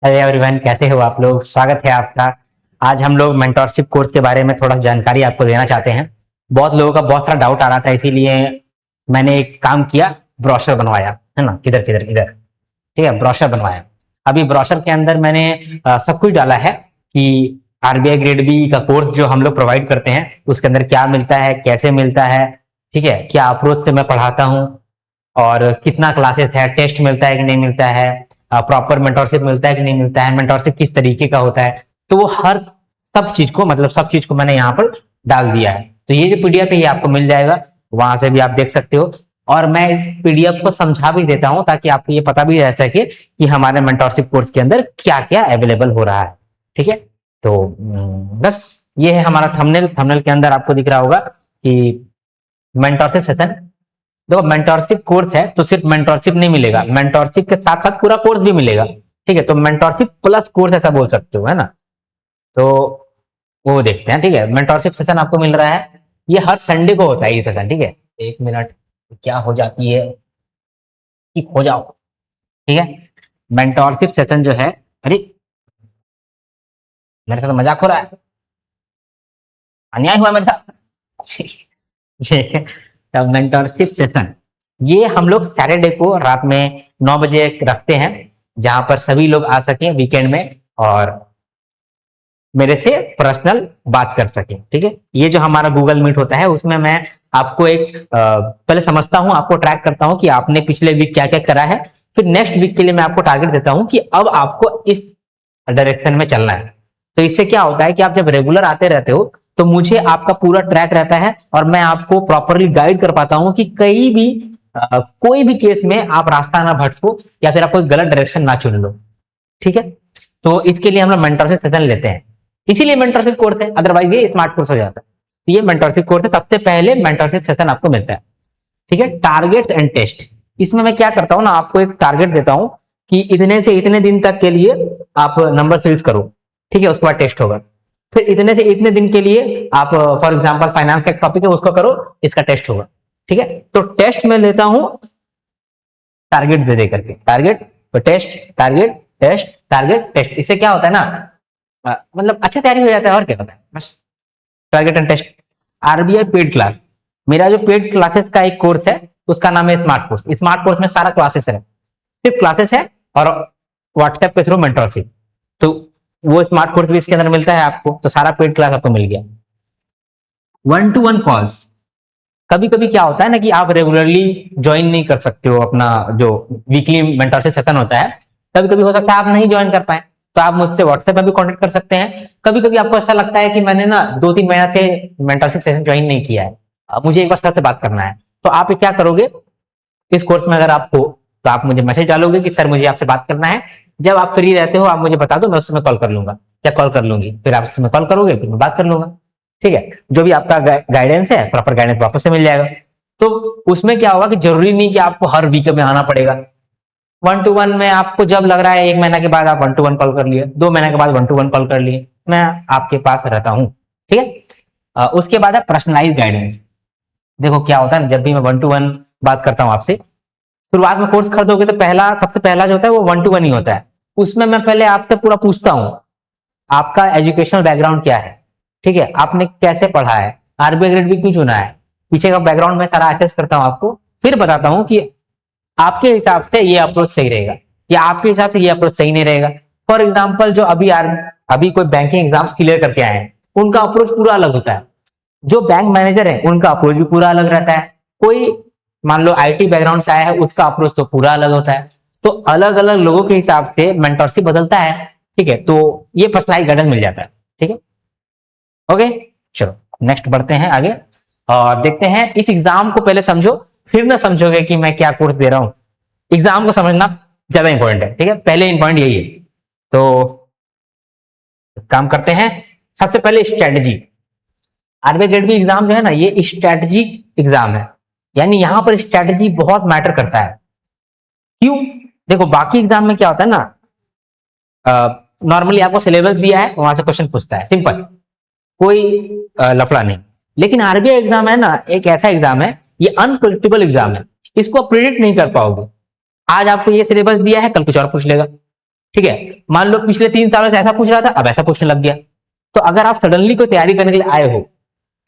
Hello everyone, कैसे हो आप लोग। स्वागत है आपका। आज हम लोग मेंटोरशिप कोर्स के बारे में थोड़ा जानकारी आपको देना चाहते हैं। बहुत लोगों का बहुत सारा डाउट आ रहा था, इसीलिए मैंने एक काम किया, ब्रोशर बनवाया है ना। किधर किधर इधर, ठीक है, ब्रोशर बनवाया। अभी ब्रोशर के अंदर मैंने सब कुछ डाला है कि आरबीआई ग्रेड बी का कोर्स जो हम लोग प्रोवाइड करते हैं उसके अंदर क्या मिलता है, कैसे मिलता है, ठीक है, क्या अप्रोच से मैं पढ़ाता हूँ और कितना क्लासेस है, टेस्ट मिलता है कि नहीं मिलता है, प्रॉपर मेंटोरशिप मिलता है कि नहीं मिलता है, मेंटोरशिप किस तरीके का होता है। तो वो हर सब चीज को मैंने यहाँ पर डाल दिया है। तो ये जो पीडीएफ है ये आपको मिल जाएगा, वहां से भी आप देख सकते हो। और मैं इस पीडीएफ को समझा भी देता हूँ ताकि आपको ये पता भी रह सके कि हमारे मेंटोरशिप कोर्स के अंदर क्या क्या अवेलेबल हो रहा है। ठीक है, तो बस ये है हमारा थंबनेल। थंबनेल के अंदर आपको दिख रहा होगा कि मेंटोरशिप सेशन। देखो, मेंटोरशिप कोर्स है तो सिर्फ मेंटोरशिप नहीं मिलेगा, मेंटोरशिप के साथ साथ पूरा कोर्स भी मिलेगा। ठीक है, तो मेंटोरशिप प्लस कोर्स ऐसा बोल सकते हो, है ना। तो वो देखते हैं। ठीक है, मेंटोरशिप सेशन आपको मिल रहा है, ये हर संडे को होता है ये सेशन। ठीक है, एक मिनट, क्या हो जाती है, ठीक हो जाओ। ठीक है, मेंटोरशिप सेशन जो है, अरे मेरे साथ मजाक हो रहा है, अन्याय हुआ मेरे साथ। मेंटोरशिप सेशन ये हम लोग सैटरडे को रात में 9 बजे रखते हैं, जहां पर सभी लोग आ सकें वीकेंड में और मेरे से पर्सनल बात कर सके। ठीक है, ये जो हमारा गूगल मीट होता है उसमें मैं आपको एक पहले समझता हूं, आपको ट्रैक करता हूं कि आपने पिछले वीक क्या क्या करा है, फिर नेक्स्ट वीक के लिए मैं आपको टारगेट देता हूं कि अब आपको इस डायरेक्शन में चलना है। तो इससे क्या होता है कि आप जब रेगुलर आते रहते हो तो मुझे आपका पूरा ट्रैक रहता है और मैं आपको प्रॉपरली गाइड कर पाता हूं कि कहीं भी कोई भी केस में आप रास्ता ना भटको या फिर आप कोई गलत डायरेक्शन ना चुन लो। ठीक है, तो इसके लिए हम लोग मेंटरशिप सेशन लेते हैं, इसीलिए मेंटरशिप कोर्स है, अदरवाइज ये स्मार्ट कोर्स हो जाता है। तो ये मेंटरशिप कोर्स है, सबसे पहले मेंटरशिप सेशन आपको मिलता है। ठीक है, टारगेट्स एंड टेस्ट। इसमें मैं क्या करता हूं ना, आपको एक टारगेट देता हूं कि इतने से इतने दिन तक के लिए आप नंबर सीरीज करो। ठीक है, उसके बाद टेस्ट होगा। फिर इतने से इतने दिन के लिए आप फॉर एग्जांपल फाइनेंस का एक टॉपिक है उसको करो, इसका टेस्ट होगा। ठीक है, तो टेस्ट में लेता हूं टारगेट दे करके, टारगेट तो test, target test, target test. इससे क्या होता है ना, मतलब अच्छा तैयारी हो जाता है और क्या होता है, बस target and test. RBI paid class, मेरा जो पेड क्लासेस का एक कोर्स है उसका नाम है स्मार्ट कोर्स। स्मार्ट कोर्स में सारा क्लासेस है, सिर्फ क्लासेस है और व्हाट्सएप के थ्रू मेंटरशिप। तो वो स्मार्ट कोर्स भी इसके अंदर मिलता है आपको, तो सारा पेड क्लास आपको मिल गया। 1-to-1 कॉल्स, कभी कभी क्या होता है ना कि आप रेगुलरली ज्वाइन नहीं कर सकते हो अपना जो वीकली मेंटरशिप सेशन होता है, कभी कभी हो सकता है आप नहीं ज्वाइन कर पाए, तो आप मुझसे व्हाट्सएप पर भी कांटेक्ट कर सकते हैं। कभी कभी आपको ऐसा लगता है कि मैंने ना 2-3 महीना से मेंटरशिप सेशन ज्वाइन नहीं किया है, अब मुझे एक बार सर से बात करना है, तो आप क्या करोगे, इस कोर्स में अगर आप हो तो आप मुझे मैसेज डालोगे कि सर मुझे आपसे बात करना है। जब आप फ्री रहते हो आप मुझे बता दो, मैं उस समय कॉल कर लूंगा या कॉल कर लूंगी, फिर आप उस समय कॉल करोगे फिर मैं बात कर लूंगा। ठीक है, जो भी आपका गाइडेंस है प्रॉपर गाइडेंस वापस से मिल जाएगा। तो उसमें क्या होगा कि जरूरी नहीं कि आपको हर वीक में आना पड़ेगा। 1-to-1 में आपको जब लग रहा है, 1 महीना के बाद आप 1-to-1 कॉल कर लिए, 2 महीने के बाद 1-to-1 कॉल कर लिए, मैं आपके पास रहता हूँ। ठीक है, उसके बाद है पर्सनलाइज गाइडेंस। देखो क्या होता है, जब भी मैं 1-to-1 बात करता हूँ आपसे, शुरुआत में कोर्स खरीदोगे तो सबसे पहला जो होता है वो 1-to-1 ही होता है। उसमें मैं पहले आपसे पूरा पूछता हूँ आपका एजुकेशनल बैकग्राउंड क्या है। ठीक है, आपने कैसे पढ़ा है, आरबीआई ग्रेड बी क्यों चुना है, पीछे का बैकग्राउंड में सारा असेस करता हूँ आपको, फिर बताता हूँ कि आपके हिसाब से ये अप्रोच सही रहेगा या आपके हिसाब से ये अप्रोच सही नहीं रहेगा। फॉर एग्जाम्पल जो अभी कोई बैंकिंग एग्जाम्स क्लियर करके आए हैं उनका अप्रोच पूरा अलग होता है, जो बैंक मैनेजर है उनका अप्रोच भी पूरा अलग रहता है, कोई मान लो आईटी बैकग्राउंड से आया है उसका अप्रोच तो पूरा अलग होता है। तो अलग अलग लोगों के हिसाब से मेंटरशिप बदलता है। ठीक है, तो ये पर्सनलाइज गाइडेंस मिल जाता है। ठीक है, ओके, चलो नेक्स्ट बढ़ते हैं आगे और देखते हैं। इस एग्जाम को पहले समझो, फिर ना समझोगे कि मैं क्या कोर्स दे रहा हूं। एग्जाम को समझना ज्यादा इंपॉर्टेंट है। ठीक है, पहले इंपॉर्टेंट यही है। तो काम करते हैं, सबसे पहले strategy. RBI grade B exam जो है ना ये स्ट्रेटजी एग्जाम है, यानी यहां पर स्ट्रेटजी बहुत मैटर करता है। क्यों, देखो बाकी एग्जाम में क्या होता है ना, नॉर्मली आपको सिलेबस दिया है वहां से क्वेश्चन पूछता है, सिंपल, कोई लफड़ा नहीं। लेकिन आरबीआई एग्जाम है ना एक ऐसा एग्जाम है, ये अनप्रिडिक्टेबल एग्जाम है, इसको आप प्रिडिक्ट नहीं कर पाओगे। आज आपको ये सिलेबस दिया है, कल कुछ और पूछ लेगा। ठीक है, मान लो पिछले 3 सालों से ऐसा पूछ रहा था, अब ऐसा पूछने लग गया। तो अगर आप सडनली कोई तैयारी करने के लिए आए हो,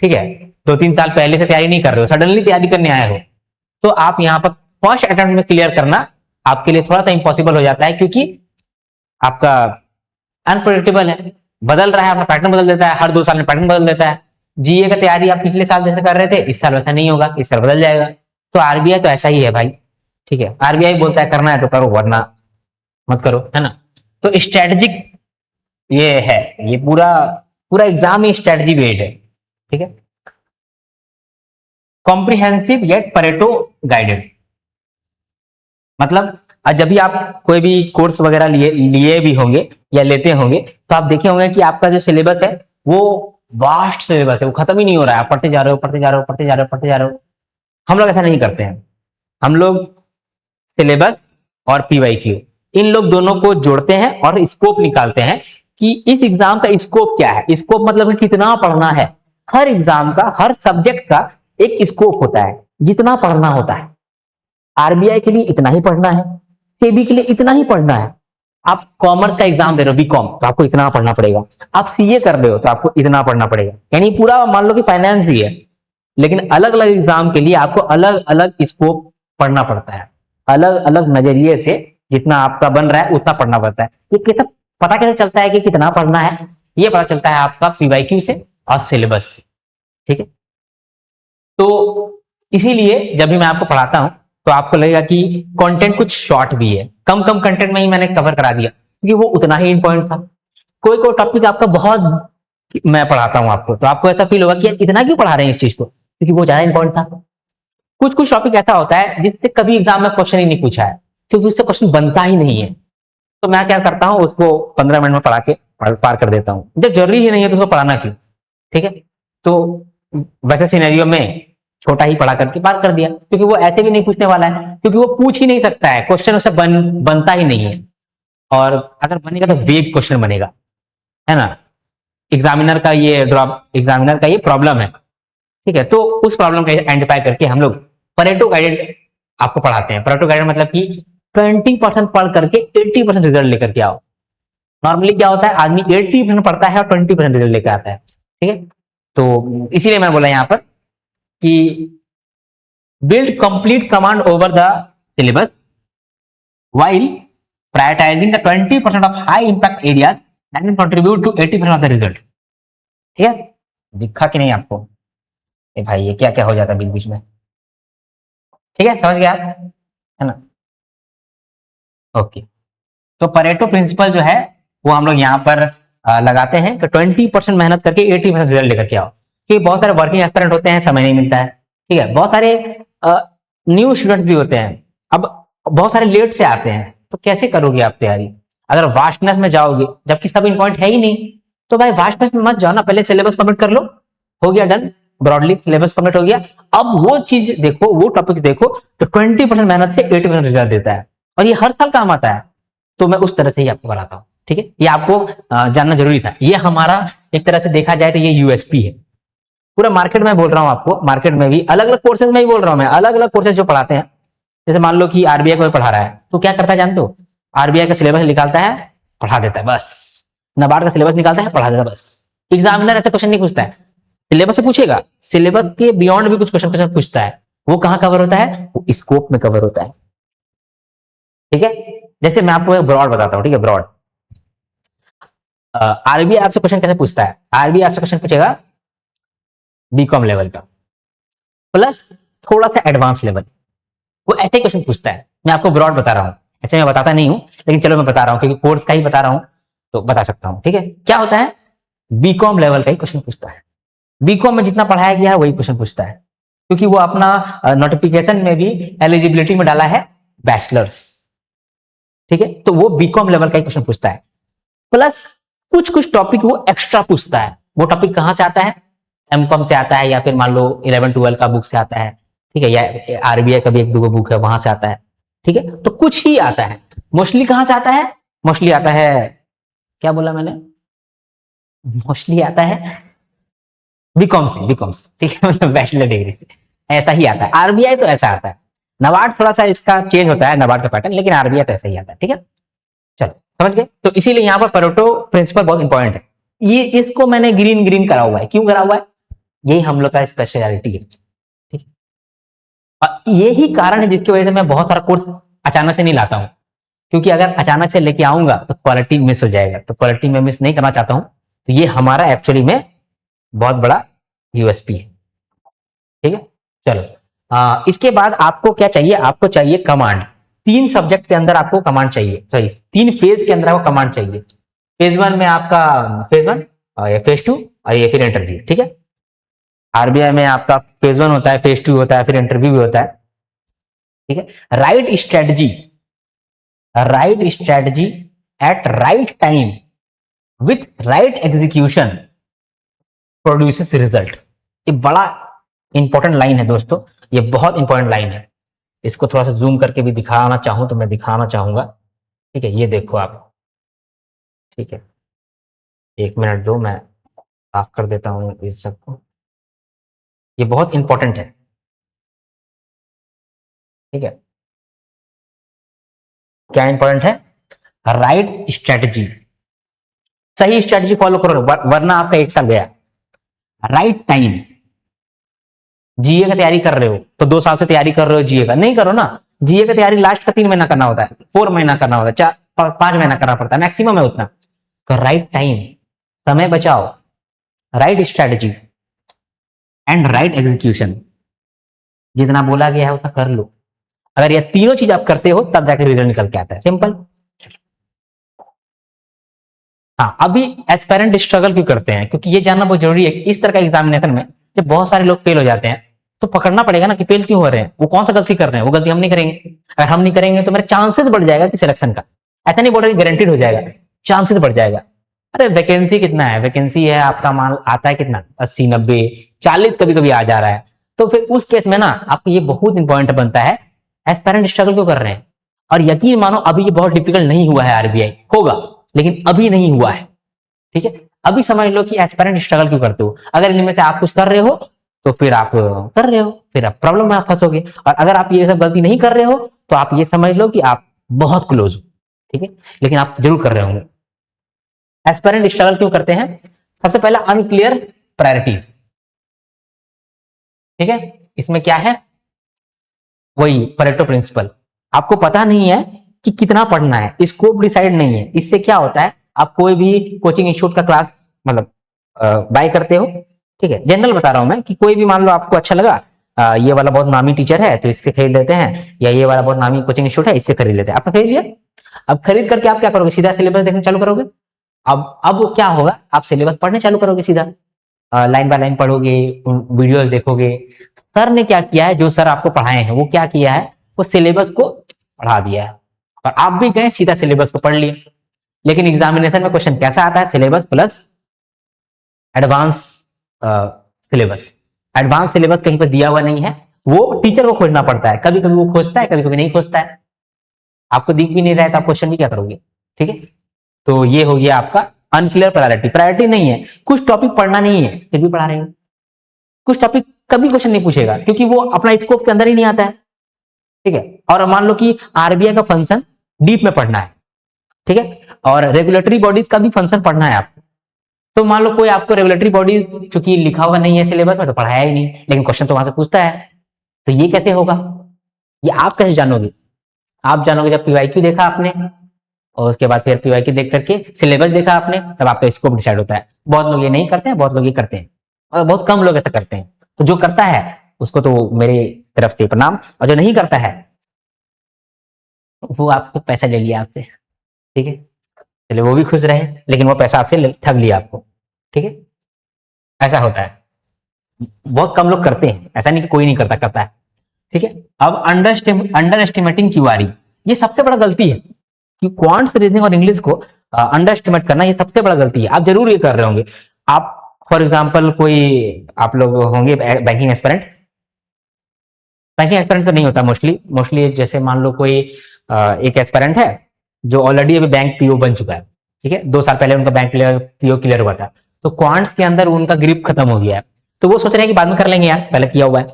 ठीक है, 2-3 साल पहले से तैयारी नहीं कर रहे हो, सडनली तैयारी करने आए हो, तो आप यहाँ पर फर्स्ट अटेम्प्ट में क्लियर करना आपके लिए थोड़ा सा इंपॉसिबल हो जाता है, क्योंकि आपका अनप्रेडिक्टेबल है, बदल रहा है, अपना पैटर्न बदल देता है, हर 2 साल में पैटर्न बदल देता है। जीए का तैयारी आप पिछले साल जैसे कर रहे थे, इस साल वैसा नहीं होगा, इस साल बदल जाएगा। तो आरबीआई तो ऐसा ही है भाई। ठीक है, आरबीआई बोलता है करना है तो करो, वरना मत करो, है ना। तो स्ट्रेटेजिक ये है, ये पूरा पूरा एग्जाम ही स्ट्रेटजी बेस्ड है। ठीक है, कॉम्प्रिहेंसिव येट परेटो गाइडेड, मतलब जब भी आप कोई भी कोर्स वगैरह लिए भी होंगे या लेते होंगे, तो आप देखे होंगे कि आपका जो सिलेबस है वो वास्ट सिलेबस है, वो खत्म ही नहीं हो रहा है, आप पढ़ते जा रहे हो, पढ़ते जा रहे हो, पढ़ते जा रहे हो, पढ़ते जा रहे हो। हम लोग ऐसा नहीं करते हैं। हम लोग सिलेबस और पीवाईक्यू, इन लोग दोनों को जोड़ते हैं और स्कोप निकालते हैं कि इस एग्जाम का स्कोप क्या है। स्कोप मतलब कितना पढ़ना है। हर एग्जाम का, हर सब्जेक्ट का एक स्कोप होता है, जितना पढ़ना होता है। आरबीआई के लिए इतना ही पढ़ना है, सेबी के लिए इतना ही पढ़ना है। आप कॉमर्स का एग्जाम दे रहे हो, बीकॉम, तो आपको इतना पढ़ना पड़ेगा। आप सीए कर रहे हो तो आपको इतना पढ़ना पड़ेगा। यानी पूरा मान लो कि फाइनेंस ही है, लेकिन अलग अलग एग्जाम के लिए आपको अलग अलग स्कोप पढ़ना पड़ता है, अलग अलग नजरिए से जितना आपका बन रहा है उतना पढ़ना पड़ता है। ये कैसे पता कैसे चलता है कि कितना पढ़ना है? ये पता चलता है आपका पीवाईक्यू से और सिलेबस से। ठीक है, तो इसीलिए जब भी मैं आपको पढ़ाता हूं तो आपको लगेगा कि कंटेंट कुछ शॉर्ट भी है, कम कम कंटेंट में ही मैंने कवर करा दिया, क्योंकि वो उतना ही इंपॉर्टेंट था। कोई कोई टॉपिक आपका बहुत मैं पढ़ाता हूं आपको, तो आपको ऐसा फील होगा कि इतना क्यों पढ़ा रहे हैं इस चीज को, क्योंकि वो ज्यादा इंपॉर्टेंट था। कुछ कुछ टॉपिक ऐसा होता है जिससे कभी एग्जाम में क्वेश्चन ही नहीं पूछा है, क्योंकि उससे क्वेश्चन बनता ही नहीं है। तो मैं क्या करता हूँ, उसको 15 मिनट में पढ़ा के पार कर देता हूँ। जब जरूरी ही नहीं है तो उसको पढ़ाना क्यों। ठीक है, तो वैसे सिनेरियो में छोटा ही पढ़ा करके पार कर दिया, क्योंकि वो ऐसे भी नहीं पूछने वाला है, क्योंकि वो पूछ ही नहीं सकता है, क्वेश्चन उससे बनता ही नहीं है। और अगर बनेगा तो वेग क्वेश्चन बनेगा, है ना। एग्जामिनर का ये प्रॉब्लम है। ठीक है, तो उस प्रॉब्लम का आइडेंटिफाई करके हम लोग परेटो गाइडेड आपको पढ़ाते हैं। परेटो गाइडेड मतलब कि 20% पढ़ करके 80% रिजल्ट लेकर के आओ। नॉर्मली क्या होता है, आदमी 80% पढ़ता है और 20% रिजल्ट लेकर आता है। ठीक है, तो इसीलिए मैं बोला यहाँ पर कि build complete command over the syllabus while prioritizing the 20% of high impact areas that will contribute to 80% of the result। ठीक है, दिखा कि नहीं आपको? ए भाई ये क्या क्या हो जाता है बीच बीच में। ठीक है, समझ गया है ना। ओके, तो परेटो प्रिंसिपल जो है वो हम लोग यहाँ पर लगाते हैं कि 20% मेहनत करके 80% रिजल्ट लेकर के आओ। क्योंकि बहुत सारे वर्किंग एस्पिरेंट होते हैं, समय नहीं मिलता है। ठीक है, बहुत सारे न्यू स्टूडेंट भी होते हैं, अब बहुत सारे लेट से आते हैं, तो कैसे करोगे आप तैयारी? अगर वास्टनेस में जाओगे जबकि सब इंपॉर्टेंट है ही नहीं, तो भाई वास्टनेस में मत जाओ ना, पहले सिलेबस कंप्लीट कर लो। हो गया डन, ब्रॉडली सिलेबस कंप्लीट हो गया। अब वो चीज देखो, वो टॉपिक देखो तो 20% मेहनत से 80% रिजल्ट देता है, और ये हर साल काम आता है। तो मैं उस तरह से ही आपको बताता हूँ। ठीक है, ये आपको जानना जरूरी था। ये हमारा एक तरह से देखा जाए तो ये यूएसपी है। पूरा मार्केट में बोल रहा हूँ आपको, मार्केट में भी अलग अलग कोर्सेज में ही बोल रहा हूँ मैं, अलग अलग कोर्सेज जो पढ़ाते हैं। जैसे मान लो कि आरबीआई को पढ़ा रहा है, तो क्या करता है जानते हो? आरबीआई का सिलेबस निकालता है, पढ़ा देता है बस। नबार्ड का सिलेबस निकालता है, पढ़ा देता है बस। एग्जामिनर ऐसे क्वेश्चन नहीं पूछता है, सिलेबस से पूछेगा, सिलेबस के बियॉन्ड भी कुछ क्वेश्चन पूछता है। वो कहाँ कवर होता है? वो स्कोप में कवर होता है। ठीक है, जैसे मैं आपको एक ब्रॉड बताता हूँ। ठीक है, ब्रॉड आरबीआई आपसे क्वेश्चन कैसे पूछता है? आरबीआई आपसे क्वेश्चन पूछेगा बीकॉम लेवल का प्लस थोड़ा सा एडवांस लेवल, वो ऐसे ही क्वेश्चन पूछता है। मैं आपको ब्रॉड बता रहा हूँ, ऐसे मैं बताता नहीं हूं, लेकिन चलो मैं बता रहा हूँ क्योंकि कोर्स का ही बता रहा हूँ तो बता सकता हूँ। ठीक है, क्या होता है? बीकॉम लेवल का ही क्वेश्चन पूछता है। बीकॉम में जितना पढ़ाया गया है वही क्वेश्चन पूछता है, क्योंकि वो अपना नोटिफिकेशन में भी एलिजिबिलिटी में डाला है बैचलर्स। ठीक है, तो वो बीकॉम लेवल का ही क्वेश्चन पूछता है, प्लस कुछ कुछ टॉपिक वो एक्स्ट्रा पूछता है। वो टॉपिक कहां से आता है? एमकॉम से आता है, या फिर मान लो 11-12 का बुक से आता है। ठीक है, या आरबीआई का भी 1-2 बुक है वहां से आता है। ठीक है, तो कुछ ही आता है। मोस्टली कहां से आता है? मोस्टली आता है, क्या बोला मैंने? मोस्टली आता है बीकॉम से। ठीक है, मतलब बैचलर डिग्री से ऐसा ही आता है। आरबीआई तो ऐसा आता है। नाबार्ड थोड़ा सा इसका चेंज होता है, नाबार्ड का पैटर्न, लेकिन आरबीआई तो ऐसा ही आता है। ठीक है, चलो समझ गए। तो इसीलिए यहाँ पर परेटो प्रिंसिपल बहुत इंपॉर्टेंट है। ये इसको मैंने ग्रीन ग्रीन करा हुआ है, क्यों करा हुआ है? यही हम लोग का स्पेशलिटी है। ठीक है, और यही कारण है जिसकी वजह से मैं बहुत सारा कोर्स अचानक से नहीं लाता हूँ, क्योंकि अगर अचानक से लेके आऊंगा तो क्वालिटी मिस हो जाएगा, तो क्वालिटी में मिस नहीं करना चाहता हूं। तो ये हमारा एक्चुअली में बहुत बड़ा यूएसपी है। ठीक है, चलो इसके बाद आपको क्या चाहिए? आपको चाहिए कमांड। 3 सब्जेक्ट के अंदर आपको कमांड चाहिए, सॉरी 3 फेज के अंदर आपको कमांड चाहिए। फेज 1 में आपका फेज 1 और ये फेज 2 और ये फिर इंटरव्यू। ठीक है, आरबीआई में आपका फेज 1 होता है, फेज 2 होता है, फिर इंटरव्यू भी होता है। ठीक है, right strategy at right time with right execution produces result. ये बड़ा इंपॉर्टेंट लाइन है दोस्तों, ये बहुत इंपॉर्टेंट लाइन है। इसको थोड़ा सा जूम करके भी दिखाना चाहूं तो मैं दिखाना चाहूंगा। ठीक है, ये देखो आप। ठीक है, 1 मिनट दो, मैं साफ कर देता हूं इस सबको। ये बहुत इंपॉर्टेंट है। ठीक है, क्या इंपॉर्टेंट है? राइट स्ट्रेटजी, सही स्ट्रेटजी फॉलो करो, वरना आपका 1 साल गया। राइट टाइम, जीए का तैयारी कर रहे हो तो 2 साल से तैयारी कर रहे हो, जीए का नहीं करो ना। जीए का तैयारी लास्ट का 3 महीना करना होता है, 4 महीना करना होता है, 4-5 महीना करना पड़ता है, मैक्सिमम है उतना। तो राइट टाइम, समय बचाओ, right strategy and right execution, जितना बोला गया है उतना कर लो। अगर ये तीनों चीज आप करते हो तब जाकर रिजल्ट निकल के आता है, सिंपल। हाँ, अभी एस्पायरेंट स्ट्रगल क्यों करते हैं? क्योंकि ये जानना बहुत जरूरी है। इस तरह का एग्जामिनेशन में जब बहुत सारे लोग फेल हो जाते हैं तो पकड़ना पड़ेगा ना कि फेल क्यों हो रहे हैं, वो कौन सा गलती कर रहे हैं। वो गलती हम नहीं करेंगे, अगर हम नहीं करेंगे तो मेरे चांसेस बढ़ जाएगा कि सिलेक्शन का। ऐसा नहीं बोल रहा कि गारंटीड हो जाएगा, चांसेस बढ़ जाएगा। अरे वैकेंसी कितना है? वैकेंसी है आपका माल आता है कितना, 80, 90, 40 कभी कभी आ जा रहा है। तो फिर उस केस में ना आपको ये बहुत इंपॉर्टेंट बनता है, एस्पायरेंट स्ट्रगल क्यों कर रहे हैं। और यकीन मानो अभी ये बहुत डिफिकल्ट नहीं हुआ है, आरबीआई होगा लेकिन अभी नहीं हुआ है। ठीक है, अभी समझ लो कि एस्पायरेंट स्ट्रगल क्यों करते हो। अगर इनमें से आप कुछ कर रहे हो तो फिर आप कर रहे हो, फिर आप प्रॉब्लम में आप फंसोगे। और अगर आप ये सब गलती नहीं कर रहे हो तो आप ये समझ लो कि आप बहुत क्लोज हो। ठीक है, लेकिन आप जरूर कर रहे होंगे। एस्पायरेंट स्ट्रगल क्यों करते हैं? सबसे पहला अनक्लियर प्रायोरिटीज। ठीक है, इसमें क्या है? वही परेटो प्रिंसिपल, आपको पता नहीं है कि कितना पढ़ना है, स्कोप डिसाइड नहीं है। इससे क्या होता है, आप कोई भी कोचिंग इंस्टीट्यूट का क्लास मतलब बाय करते हो। ठीक है, जनरल बता रहा हूं मैं कि कोई भी मान लो आपको अच्छा लगा, ये वाला बहुत नामी टीचर है तो इससे खरीद लेते हैं, या ये वाला बहुत नामी कोचिंग इंस्टीट्यूट है इससे खरीद लेते हैं। आपने खरीद लिया, अब खरीद करके आप क्या करोगे? सीधा सिलेबस देखना चालू करोगे। अब क्या होगा, आप सिलेबस पढ़ने चालू करोगे, सीधा लाइन बाय लाइन पढ़ोगे, वीडियोस देखोगे। सर ने क्या किया है, जो सर आपको पढ़ाए हैं वो क्या किया है, वो सिलेबस को पढ़ा दिया है और आप भी गए सीधा सिलेबस को पढ़ लिए। लेकिन एग्जामिनेशन में क्वेश्चन कैसा आता है? Syllabus plus advance syllabus. Advance syllabus कहीं पर दिया हुआ नहीं है, वो टीचर को खोजना पड़ता है। कभी कभी वो खोजता है, कभी कभी नहीं खोजता है। आपको दिख भी नहीं रहा है तो आप क्वेश्चन भी क्या करोगे? ठीक है, तो ये हो गया आपका अनक्लियर प्रायोरिटी। प्रायोरिटी नहीं है, कुछ टॉपिक पढ़ना नहीं है फिर भी पढ़ा रहे हैं। कुछ टॉपिक कभी क्वेश्चन नहीं पूछेगा क्योंकि वो अपना स्कोप के अंदर ही नहीं आता है। ठीक है, और मान लो कि आरबीआई का फंक्शन डीप में पढ़ना है, ठीक है, और रेगुलेटरी बॉडीज का भी फंक्शन पढ़ना है आपको। तो मान लो कोई आपको रेगुलेटरी बॉडीज चूंकि लिखा हुआ नहीं है सिलेबस में तो पढ़ाया ही नहीं, लेकिन क्वेश्चन तो वहां से पूछता है। तो ये कैसे होगा? ये आप कैसे जानोगे? आप जानोगे जब पीवाईक्यू देखा आपने, और उसके बाद फिर पीवाईक्यू देख करके सिलेबस देखा आपने, तब आपका स्कोप डिसाइड होता है। बहुत लोग ये नहीं करते हैं, बहुत लोग ये करते हैं, और बहुत कम लोग ऐसा करते हैं। तो जो करता है उसको तो मेरे तरफ से प्रणाम, और जो नहीं करता है वो आपको पैसा ले लिया आपसे। ठीक है, चलिए वो भी खुश रहे, लेकिन वो पैसा आपसे ठग लिया आपको। ठीक है, ऐसा होता है, बहुत कम लोग करते हैं, ऐसा नहीं कि कोई नहीं करता, करता है। ठीक है, अब अंडर एस्टिमेटिंग क्यूआरई, ये सबसे बड़ा गलती है कि क्वांट्स रीजनिंग और इंग्लिश को अंडर एस्टिमेट करना, ये सबसे बड़ा गलती है। आप जरूर ये कर रहे होंगे। आप फॉर एग्जाम्पल कोई आप लोग होंगे बैंकिंग एस्पिरेंट, बैंकिंग एस्पिरेंट तो नहीं होता मोस्टली जैसे मान लो कोई एक एस्पिरेंट है जो ऑलरेडी अभी बैंक पीओ बन चुका है। ठीक है, 2 साल पहले उनका बैंक पीओ क्लियर हुआ था, तो क्वांट्स के अंदर उनका ग्रिप खत्म हो गया है। तो वो सोच रहे हैं कि बाद में कर लेंगे यार, पहले किया हुआ है,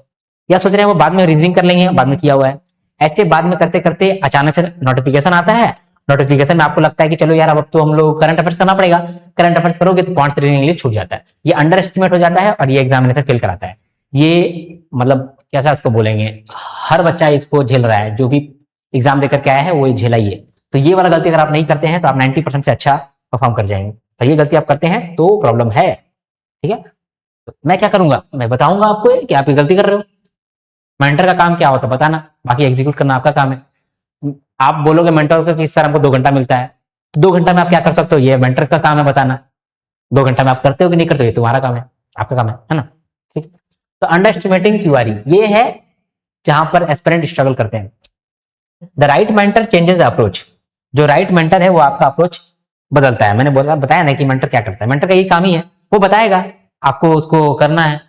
या सोच रहे हैं वो बाद में रीजनिंग कर लेंगे, बाद में किया हुआ है। ऐसे बाद में करते करते अचानक से नोटिफिकेशन आता है, नोटिफिकेशन में आपको लगता है कि चलो यार अब तो हम लोग करंट अफेयर्स करना पड़ेगा, करंट अफेयर्स करोगे तो क्वांट्स रीजनिंग इंग्लिश छूट जाता है। ये अंडर एस्टिमेट हो जाता है और ये एग्जामिनेशन फेल कराता है। ये मतलब कैसा इसको बोलेंगे, हर बच्चा इसको झेल रहा है, जो भी एग्जाम देकर के आया है वो झेला ही है। तो ये वाला गलती अगर आप नहीं करते हैं तो आप 90% से अच्छा परफॉर्म कर जाएंगे, और ये गलती आप करते हैं तो प्रॉब्लम है। ठीक है, तो मैं क्या करूंगा, मैं बताऊंगा आपको कि आप ये गलती कर रहे हो। मेंटर का काम क्या होता है बताना, बाकी एग्जीक्यूट करना आपका काम है। आप बोलोगे मेंटर को कि सर हमको 2 घंटा मिलता है, तो 2 घंटा में आप क्या कर सकते हो, ये मेंटर का काम है बताना। 2 घंटा में आप करते हो कि नहीं करते हो, ये तुम्हारा काम है, आपका काम है ना। ठीक, तो अंडर एस्टिमेटिंग क्यूआरी ये है जहां पर एस्पिरेंट स्ट्रगल करते हैं। The right mentor changes the approach, जो राइट मेंटर है वो आपका अप्रोच बदलता है। मैंने बताया ना कि मेंटर क्या करता है, मेंटर का यही काम ही है, वो बताएगा आपको उसको करना है।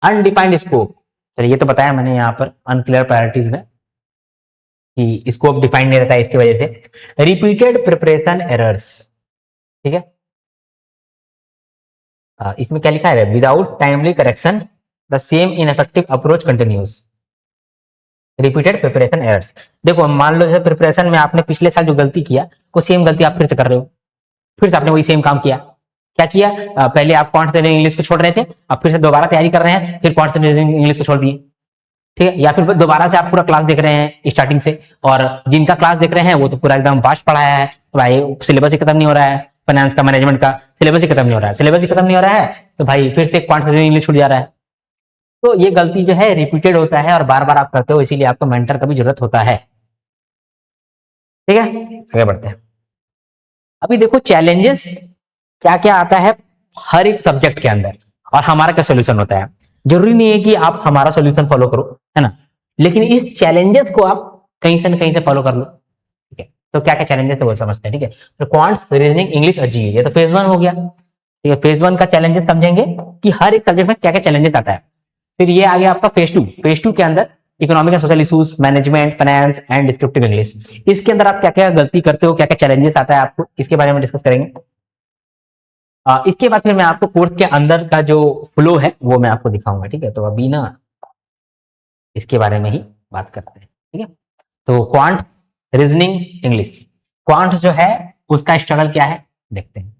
अनडिफाइंड स्कोप, चलिए ये तो बताया मैंने यहाँ पर अनक्लियर प्रायोरिटीज में कि स्कोप डिफाइंड नहीं रहता है, इसकी वजह से रिपीटेड प्रिपरेशन एरर्स। ठीक है, इसमें क्या लिखा है, without timely correction the same ineffective approach continuous. Repeated preparation errors, देखो मान लो जैसे प्रिपरेशन में आपने पिछले साल जो गलती किया वो सेम गलती आप फिर से कर रहे हो, फिर से आपने वही सेम काम किया। क्या किया, पहले आप क्वांट रीजनिंग इंग्लिश को छोड़ रहे थे, अब फिर से दोबारा तैयारी कर रहे हैं, फिर क्वांट रीजनिंग इंग्लिश को छोड़ दिए। ठीक है, या फिर दोबारा से आप पूरा क्लास देख रहे हैं स्टार्टिंग से, और जिनका क्लास देख रहे हैं वो तो पूरा एकदम फास्ट पढ़ाया है, तो भाई सिलेबस ही खत्म नहीं हो रहा है, फाइनेंस का मैनेजमेंट का सिलेबस ही खत्म नहीं हो रहा है, सिलेबस ही खत्म नहीं हो रहा है, तो भाई फिर से क्वांट रीजनिंग इंग्लिश छूट जा रहा है। तो ये गलती जो है रिपीटेड होता है और बार बार आप करते हो, इसीलिए आपको मेंटर का भी जरूरत होता है। ठीक है, आगे बढ़ते हैं। अभी देखो चैलेंजेस क्या क्या आता है हर एक सब्जेक्ट के अंदर, और हमारा क्या सोल्यूशन होता है। जरूरी नहीं है कि आप हमारा सोल्यूशन फॉलो करो, है ना, लेकिन इस चैलेंजेस को आप कहीं से न कहीं से फॉलो कर लो। ठीक है, तो क्या क्या चैलेंजेस है वो समझते हैं। ठीक है, तो क्वांट्स रीजनिंग इंग्लिश और जीए, ये तो फेज 1 हो गया। ठीक है, फेज 1 का चैलेंजेस समझेंगे कि हर एक सब्जेक्ट में क्या क्या चैलेंजेस आता है। फिर ये आ गया आपका फेज 2, फेज 2 के अंदर economic and social issues, management, finance and descriptive English. इसके अंदर आप क्या क्या गलती करते हो, क्या क्या चैलेंजेस आता है आपको, इसके बारे में डिस्कस करेंगे। इसके बाद फिर मैं आपको कोर्स के अंदर का जो फ्लो है वो मैं आपको दिखाऊंगा। ठीक है, तो अभी ना इसके बारे में ही बात करते हैं। ठीक है, तो क्वांट रीजनिंग इंग्लिश, क्वांट जो है उसका स्ट्रगल क्या है देखते हैं।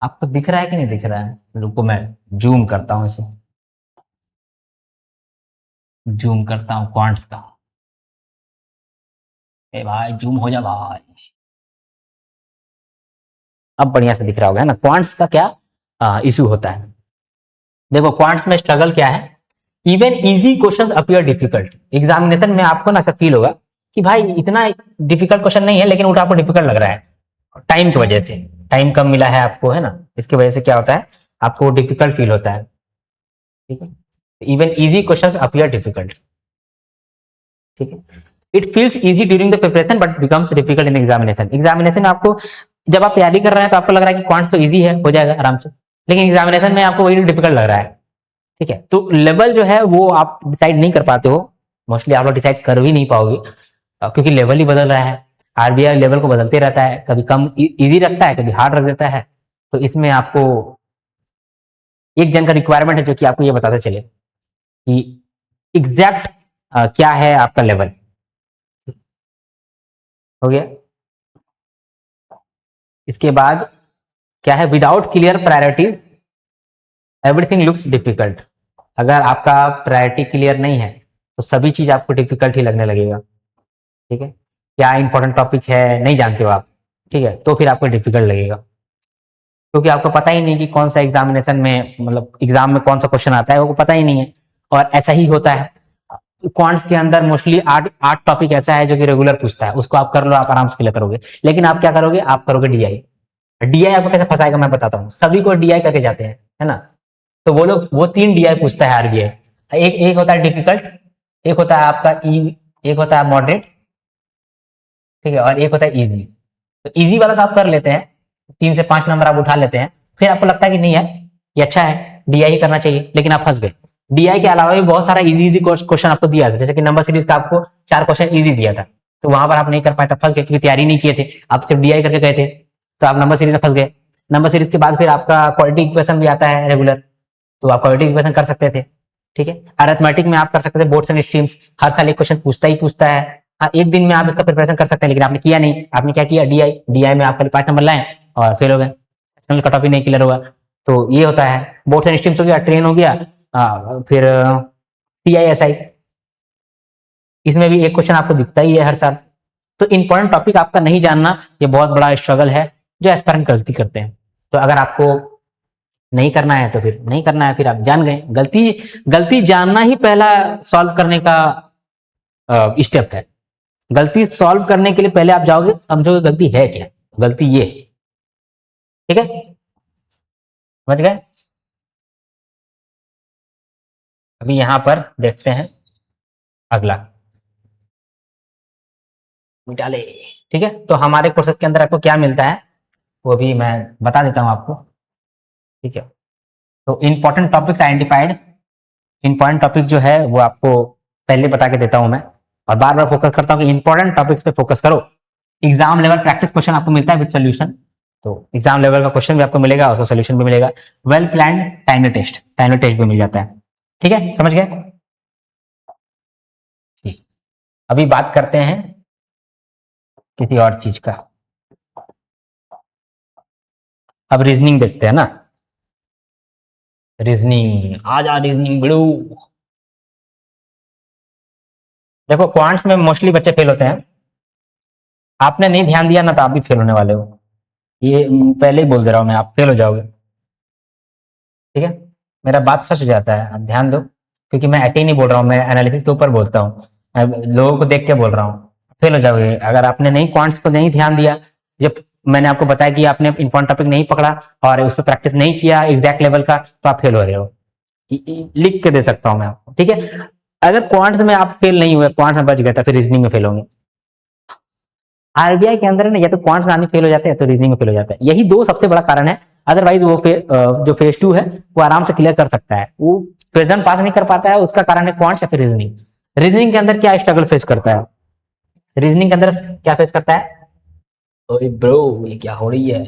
आपको दिख रहा है कि नहीं दिख रहा है, रुको मैं जूम करता हूं इसे, जूम करता हूं क्वांट्स का। ए भाई जूम हो जा भाई, अब बढ़िया से दिख रहा होगा ना। क्वांट्स का क्या इशू होता है, देखो क्वांट्स में स्ट्रगल क्या है, even easy questions appear difficult. Examination में आपको ना ऐसा फील होगा कि भाई इतना डिफिकल्ट क्वेश्चन नहीं है, लेकिन उल्टा आपको डिफिकल्ट लग रहा है, टाइम की वजह से, टाइम कम मिला है आपको, है ना, इसकी वजह से क्या होता है आपको डिफिकल्ट फील होता है। ठीक है, even easy questions appear difficult. ठीक है, it feels easy during the preparation but becomes difficult in examination. Examination में आपको जब आप तैयारी कर रहे हैं तो आपको लग रहा है कि क्वांट्स तो इजी है, हो जाएगा आराम से, लेकिन एग्जामिनेशन में आपको वही डिफिकल्ट लग रहा है। ठीक है, तो लेवल जो है वो आप डिसाइड नहीं कर पाते हो, मोस्टली आप लोग डिसाइड कर भी नहीं पाओगे, क्योंकि लेवल ही बदल रहा है। आरबीआई लेवल को बदलते रहता है, कभी कम इजी रखता है, कभी हार्ड रख देता है। तो इसमें आपको एक जन का रिक्वायरमेंट है जो कि आपको ये बताते चले कि एग्जैक्ट क्या है आपका लेवल। हो गया, इसके बाद क्या है, without clear priorities everything looks difficult. अगर आपका प्रायोरिटी क्लियर नहीं है तो सभी चीज आपको डिफिकल्ट ही लगने लगेगा। ठीक है, क्या इंपॉर्टेंट टॉपिक है नहीं जानते हो आप, ठीक है, तो फिर आपको डिफिकल्ट लगेगा, क्योंकि आपको पता ही नहीं कि कौन सा एग्जामिनेशन में, मतलब एग्जाम में कौन सा क्वेश्चन आता है वो पता ही नहीं है। और ऐसा ही होता है क्वांट्स के अंदर, मोस्टली आठ टॉपिक ऐसा है जो कि रेगुलर पूछता है, उसको आप कर लो, आप आराम से क्लियर करोगे। लेकिन आप क्या करोगे, आप करोगे डीआई। डीआई आपको कैसे फंसाएगा मैं बताता हूँ, सभी को डीआई करके जाते हैं, है ना, तो वो लोग वो 3 डीआई पूछता है आरबीआई। एक होता है डिफिकल्ट, एक होता है आपका एक होता है मॉडरेट, ठीक है, और एक होता है इजी। तो इजी वाला तो आप कर लेते हैं, 3 से 5 नंबर आप उठा लेते हैं, फिर आपको लगता है कि नहीं यार ये अच्छा है, डीआई ही करना चाहिए, लेकिन आप फंस गए। डीआई के अलावा भी बहुत सारा इजी क्वेश्चन आपको दिया था, जैसे कि नंबर सीरीज का आपको 4 क्वेश्चन इजी दिया था, तो वहां पर आप नहीं कर पाए, था फंस गए, क्योंकि तैयारी नहीं किए थे, आप सिर्फ डीआई करके गए थे, तो आप नंबर सीरीज में फंस गए। नंबर सीरीज के बाद फिर आपका क्वालिटी इक्वेशन भी आता है रेगुलर, तो आप क्वालिटी इक्वेशन कर सकते थे, ठीक है। अरिथमेटिक में आप कर सकते थे बोर्ड्स एंड स्ट्रीम्स, हर साल एक क्वेश्चन पूछता ही पूछता है। हाँ, एक दिन में आप इसका प्रिपरेशन कर सकते हैं, लेकिन आपने किया नहीं। आपने क्या किया, डीआई, डीआई में आप कल 5 नंबर लाए और फेल हो गए, कट ऑफ ही नहीं क्लियर हुआ। तो ये होता है। बोर्ड्स एंड स्ट्रीम्स हो गया, ट्रेन हो गया, फिर टीआईएसआई, इसमें भी एक क्वेश्चन आपको दिखता ही है हर साल। तो इंपॉर्टेंट टॉपिक आपका नहीं जानना, ये बहुत बड़ा स्ट्रगल है जो एस्पायरेंट गलती करते हैं। तो अगर आपको नहीं करना है तो फिर नहीं करना है, फिर आप जान गए। गलती गलती जानना ही पहला सॉल्व करने का स्टेप है। गलती सॉल्व करने के लिए पहले आप जाओगे, समझोगे गलती है क्या, गलती ये है। ठीक है, समझ गए। अभी यहां पर देखते हैं अगला, मिटा ले। ठीक है, तो हमारे कोर्सेज के अंदर आपको क्या मिलता है वो भी मैं बता देता हूं आपको। ठीक है, तो important topics identified, important topic जो है वो आपको पहले बता के देता हूं मैं, और बार बार फोकस करता हूं कि इंपॉर्टेंट टॉपिक्स पे फोकस करो। एग्जाम लेवल प्रैक्टिस क्वेश्चन आपको मिलता है विद सोल्यूशन, तो एग्जाम लेवल का क्वेश्चन भी आपको मिलेगा, उसका सोल्यूशन भी मिलेगा। वेल प्लान टाइमली टेस्ट भी मिल जाता है। ठीक है, समझ गए। ठीक, अभी बात करते हैं किसी और चीज का। अब रीजनिंग देखते हैं ना, रीजनिंग, आ जा रीजनिंग बिड़ू। देखो क्वांट्स में मोस्टली बच्चे फेल होते हैं, आपने नहीं ध्यान दिया ना तो आप भी फेल होने वाले हो, ये पहले ही बोल दे रहा हूं मैं, आप फेल हो जाओगे। ठीक है, मेरा बात सच हो जाता है, आप ध्यान दो, क्योंकि मैं ऐसे ही नहीं बोल रहा हूँ, मैं एनालिसिस के ऊपर बोलता हूँ, मैं लोगों को देख के बोल रहा हूँ। फेल हो जाओगे अगर आपने नहीं क्वांट्स को नहीं ध्यान दिया। जब मैंने आपको बताया कि आपने इंपॉर्टेंट टॉपिक नहीं पकड़ा और उस पर प्रैक्टिस नहीं किया एग्जैक्ट लेवल का, तो आप फेल हो रहे हो। लिख के दे सकता हूं मैं आपको। ठीक है, अगर क्वांट्स में आप फेल नहीं हुए, क्वांट्स में बच गए, तो फिर रीजनिंग में फेल होंगे। आरबीआई के अंदर है ना, या तो क्वांट्स में आदमी फेल हो जाते हैं, तो रीजनिंग में फेल हो जाता है, यही दो सबसे बड़ा कारण है। अदरवाइज वो जो फेज 2 है वो आराम से क्लियर कर सकता है। वो फेज 1 पास नहीं कर पाता है, उसका कारण है क्वांट्स या फिर रीजनिंग। रीजनिंग के अंदर क्या स्ट्रगल फेस करता है, रीजनिंग के अंदर क्या फेस करता है, ओए ब्रो ये क्या हो रही है,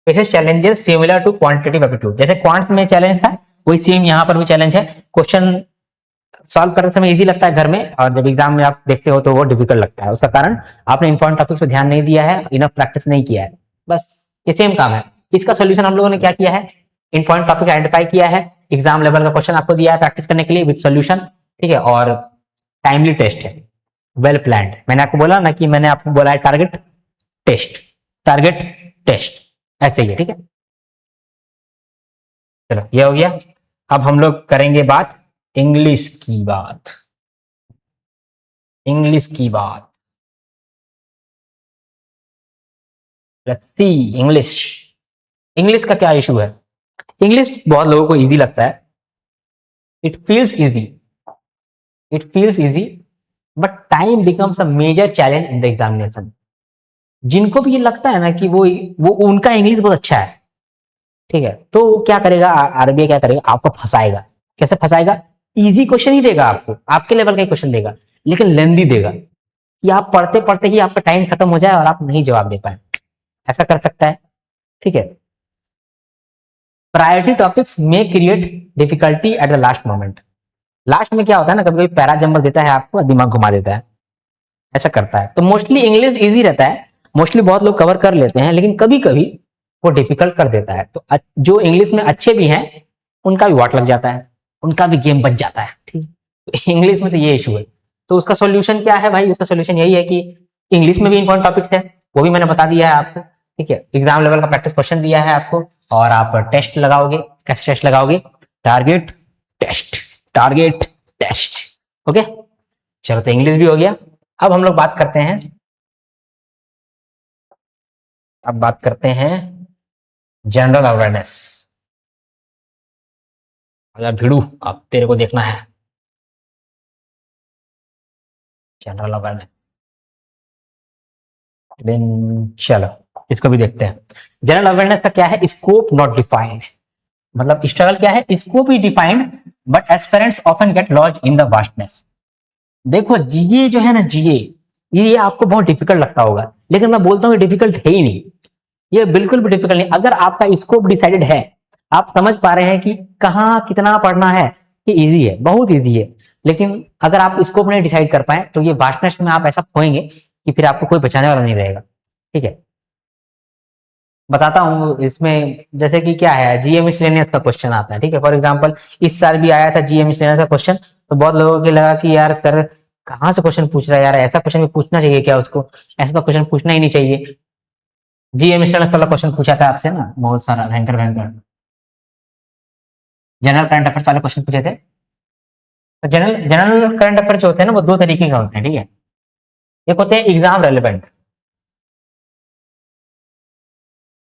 faces challenges similar to quantitative aptitude. जैसे क्वांट्स में चैलेंज था, वही सेम यहाँ पर भी चैलेंज है। क्वेश्चन सॉल्व करते समय इजी लगता है घर में, और जब एग्जाम में आप देखते हो तो वो डिफिकल्ट लगता है। उसका कारण आपने इंपॉर्टेंट टॉपिक्स पे ध्यान नहीं दिया है, इनफ प्रैक्टिस नहीं किया है, बस ये सेम काम है। इसका सोल्यूशन हम लोगों ने क्या किया है, इंपॉर्टेंट टॉपिक आइडेंटिफाई किया है, एग्जाम लेवल का क्वेश्चन आपको दिया है प्रैक्टिस करने के लिए विद सोल्यूशन। ठीक है, और टाइमली टेस्ट है, वेल प्लान्ड। मैंने आपको बोला ना कि मैंने आपको बोला है टारगेट टेस्ट, टारगेट टेस्ट, ऐसे ही है। ठीक है, चलो ये हो गया। अब हम लोग करेंगे बात इंग्लिश की, बात इंग्लिश की बात। लगती इंग्लिश, इंग्लिश का क्या इशू है, इंग्लिश बहुत लोगों को इजी लगता है, it feels easy, it feels easy, but time becomes a major challenge in the examination. जिनको भी ये लगता है ना कि वो उनका इंग्लिश बहुत अच्छा है, ठीक है, तो वो क्या करेगा, आरबीआई क्या करेगा, आपको फंसाएगा। कैसे फंसाएगा, इजी क्वेश्चन ही देगा आपको, आपके लेवल का ही क्वेश्चन देगा, लेकिन लेंदी देगा, कि आप पढ़ते पढ़ते ही आपका टाइम खत्म हो जाए और आप नहीं जवाब दे पाए, ऐसा कर सकता है। ठीक है, प्रायोरिटी टॉपिक्स में create difficulty at the last moment. Last में क्या होता है ना, कभी कभी पैरा जंबल देता है आपको, दिमाग घुमा देता है, ऐसा करता है। तो मोस्टली इंग्लिश इजी रहता है, मोस्टली बहुत लोग कवर कर लेते हैं, लेकिन कभी कभी वो डिफिकल्ट कर देता है। तो जो इंग्लिश में अच्छे भी हैं उनका भी वाट लग जाता है, उनका भी गेम बच जाता है। ठीक, तो इंग्लिश में तो ये इशू है। तो उसका सोल्यूशन क्या है भाई, उसका सोल्यूशन यही है कि इंग्लिश में भी इंपॉर्टेंट टॉपिक्स है, वो भी मैंने बता दिया है आपको। ठीक है, एग्जाम लेवल का प्रैक्टिस क्वेश्चन दिया है आपको, और आप टेस्ट लगाओगे। कैसे टेस्ट लगाओगे, target test, target test. Okay, चलो तो इंग्लिश भी हो गया। अब हम लोग बात करते हैं, अब बात करते हैं जनरल अवेयरनेस। भिड़ू, अब तेरे को देखना है जनरल अवेयरनेस। चलो इसको भी देखते हैं। जनरल अवेयरनेस का क्या है, स्कोप नॉट डिफाइंड, मतलब स्ट्रगल क्या है, scope he defined but aspirants often get lost in the vastness. देखो जीए जो है ना, जीए ये आपको बहुत डिफिकल्ट लगता होगा, लेकिन मैं बोलता हूँ डिफिकल्ट है ही नहीं, ये बिल्कुल भी डिफिकल्ट नहीं। अगर आपका स्कोप डिसाइडेड है, आप समझ पा रहे हैं कि कहाँ कितना पढ़ना है। ये इजी है, बहुत इजी है, लेकिन अगर आप स्कोप नहीं डिसाइड कर पाए तो ये वास्टनेस में आप ऐसा खोएंगे कि फिर आपको कोई बचाने वाला नहीं रहेगा। ठीक है, बताता हूँ इसमें, जैसे कि क्या है, जीएम मिसलेनियस का क्वेश्चन आता है। ठीक है, फॉर एग्जांपल इस साल भी आया था जीएम मिसलेनियस का क्वेश्चन, तो बहुत लोगों को लगा कि यार सर कहाँ से क्वेश्चन पूछ रहा है यार, ऐसा क्वेश्चन भी पूछना चाहिए क्या उसको, ऐसा तो क्वेश्चन पूछना ही नहीं चाहिए। जीएम मिसलेनियस वाला क्वेश्चन पूछा था आपसे ना, बहुत सारा भयंकर भयंकर जनरल करंट अफेयर्स वाले क्वेश्चन पूछे थे। तो जनरल जनरल करंट अफेयर जो होते हैं ना, वो दो तरीके के होते हैं। ठीक है, एक होते हैं एग्जाम रेलिवेंट,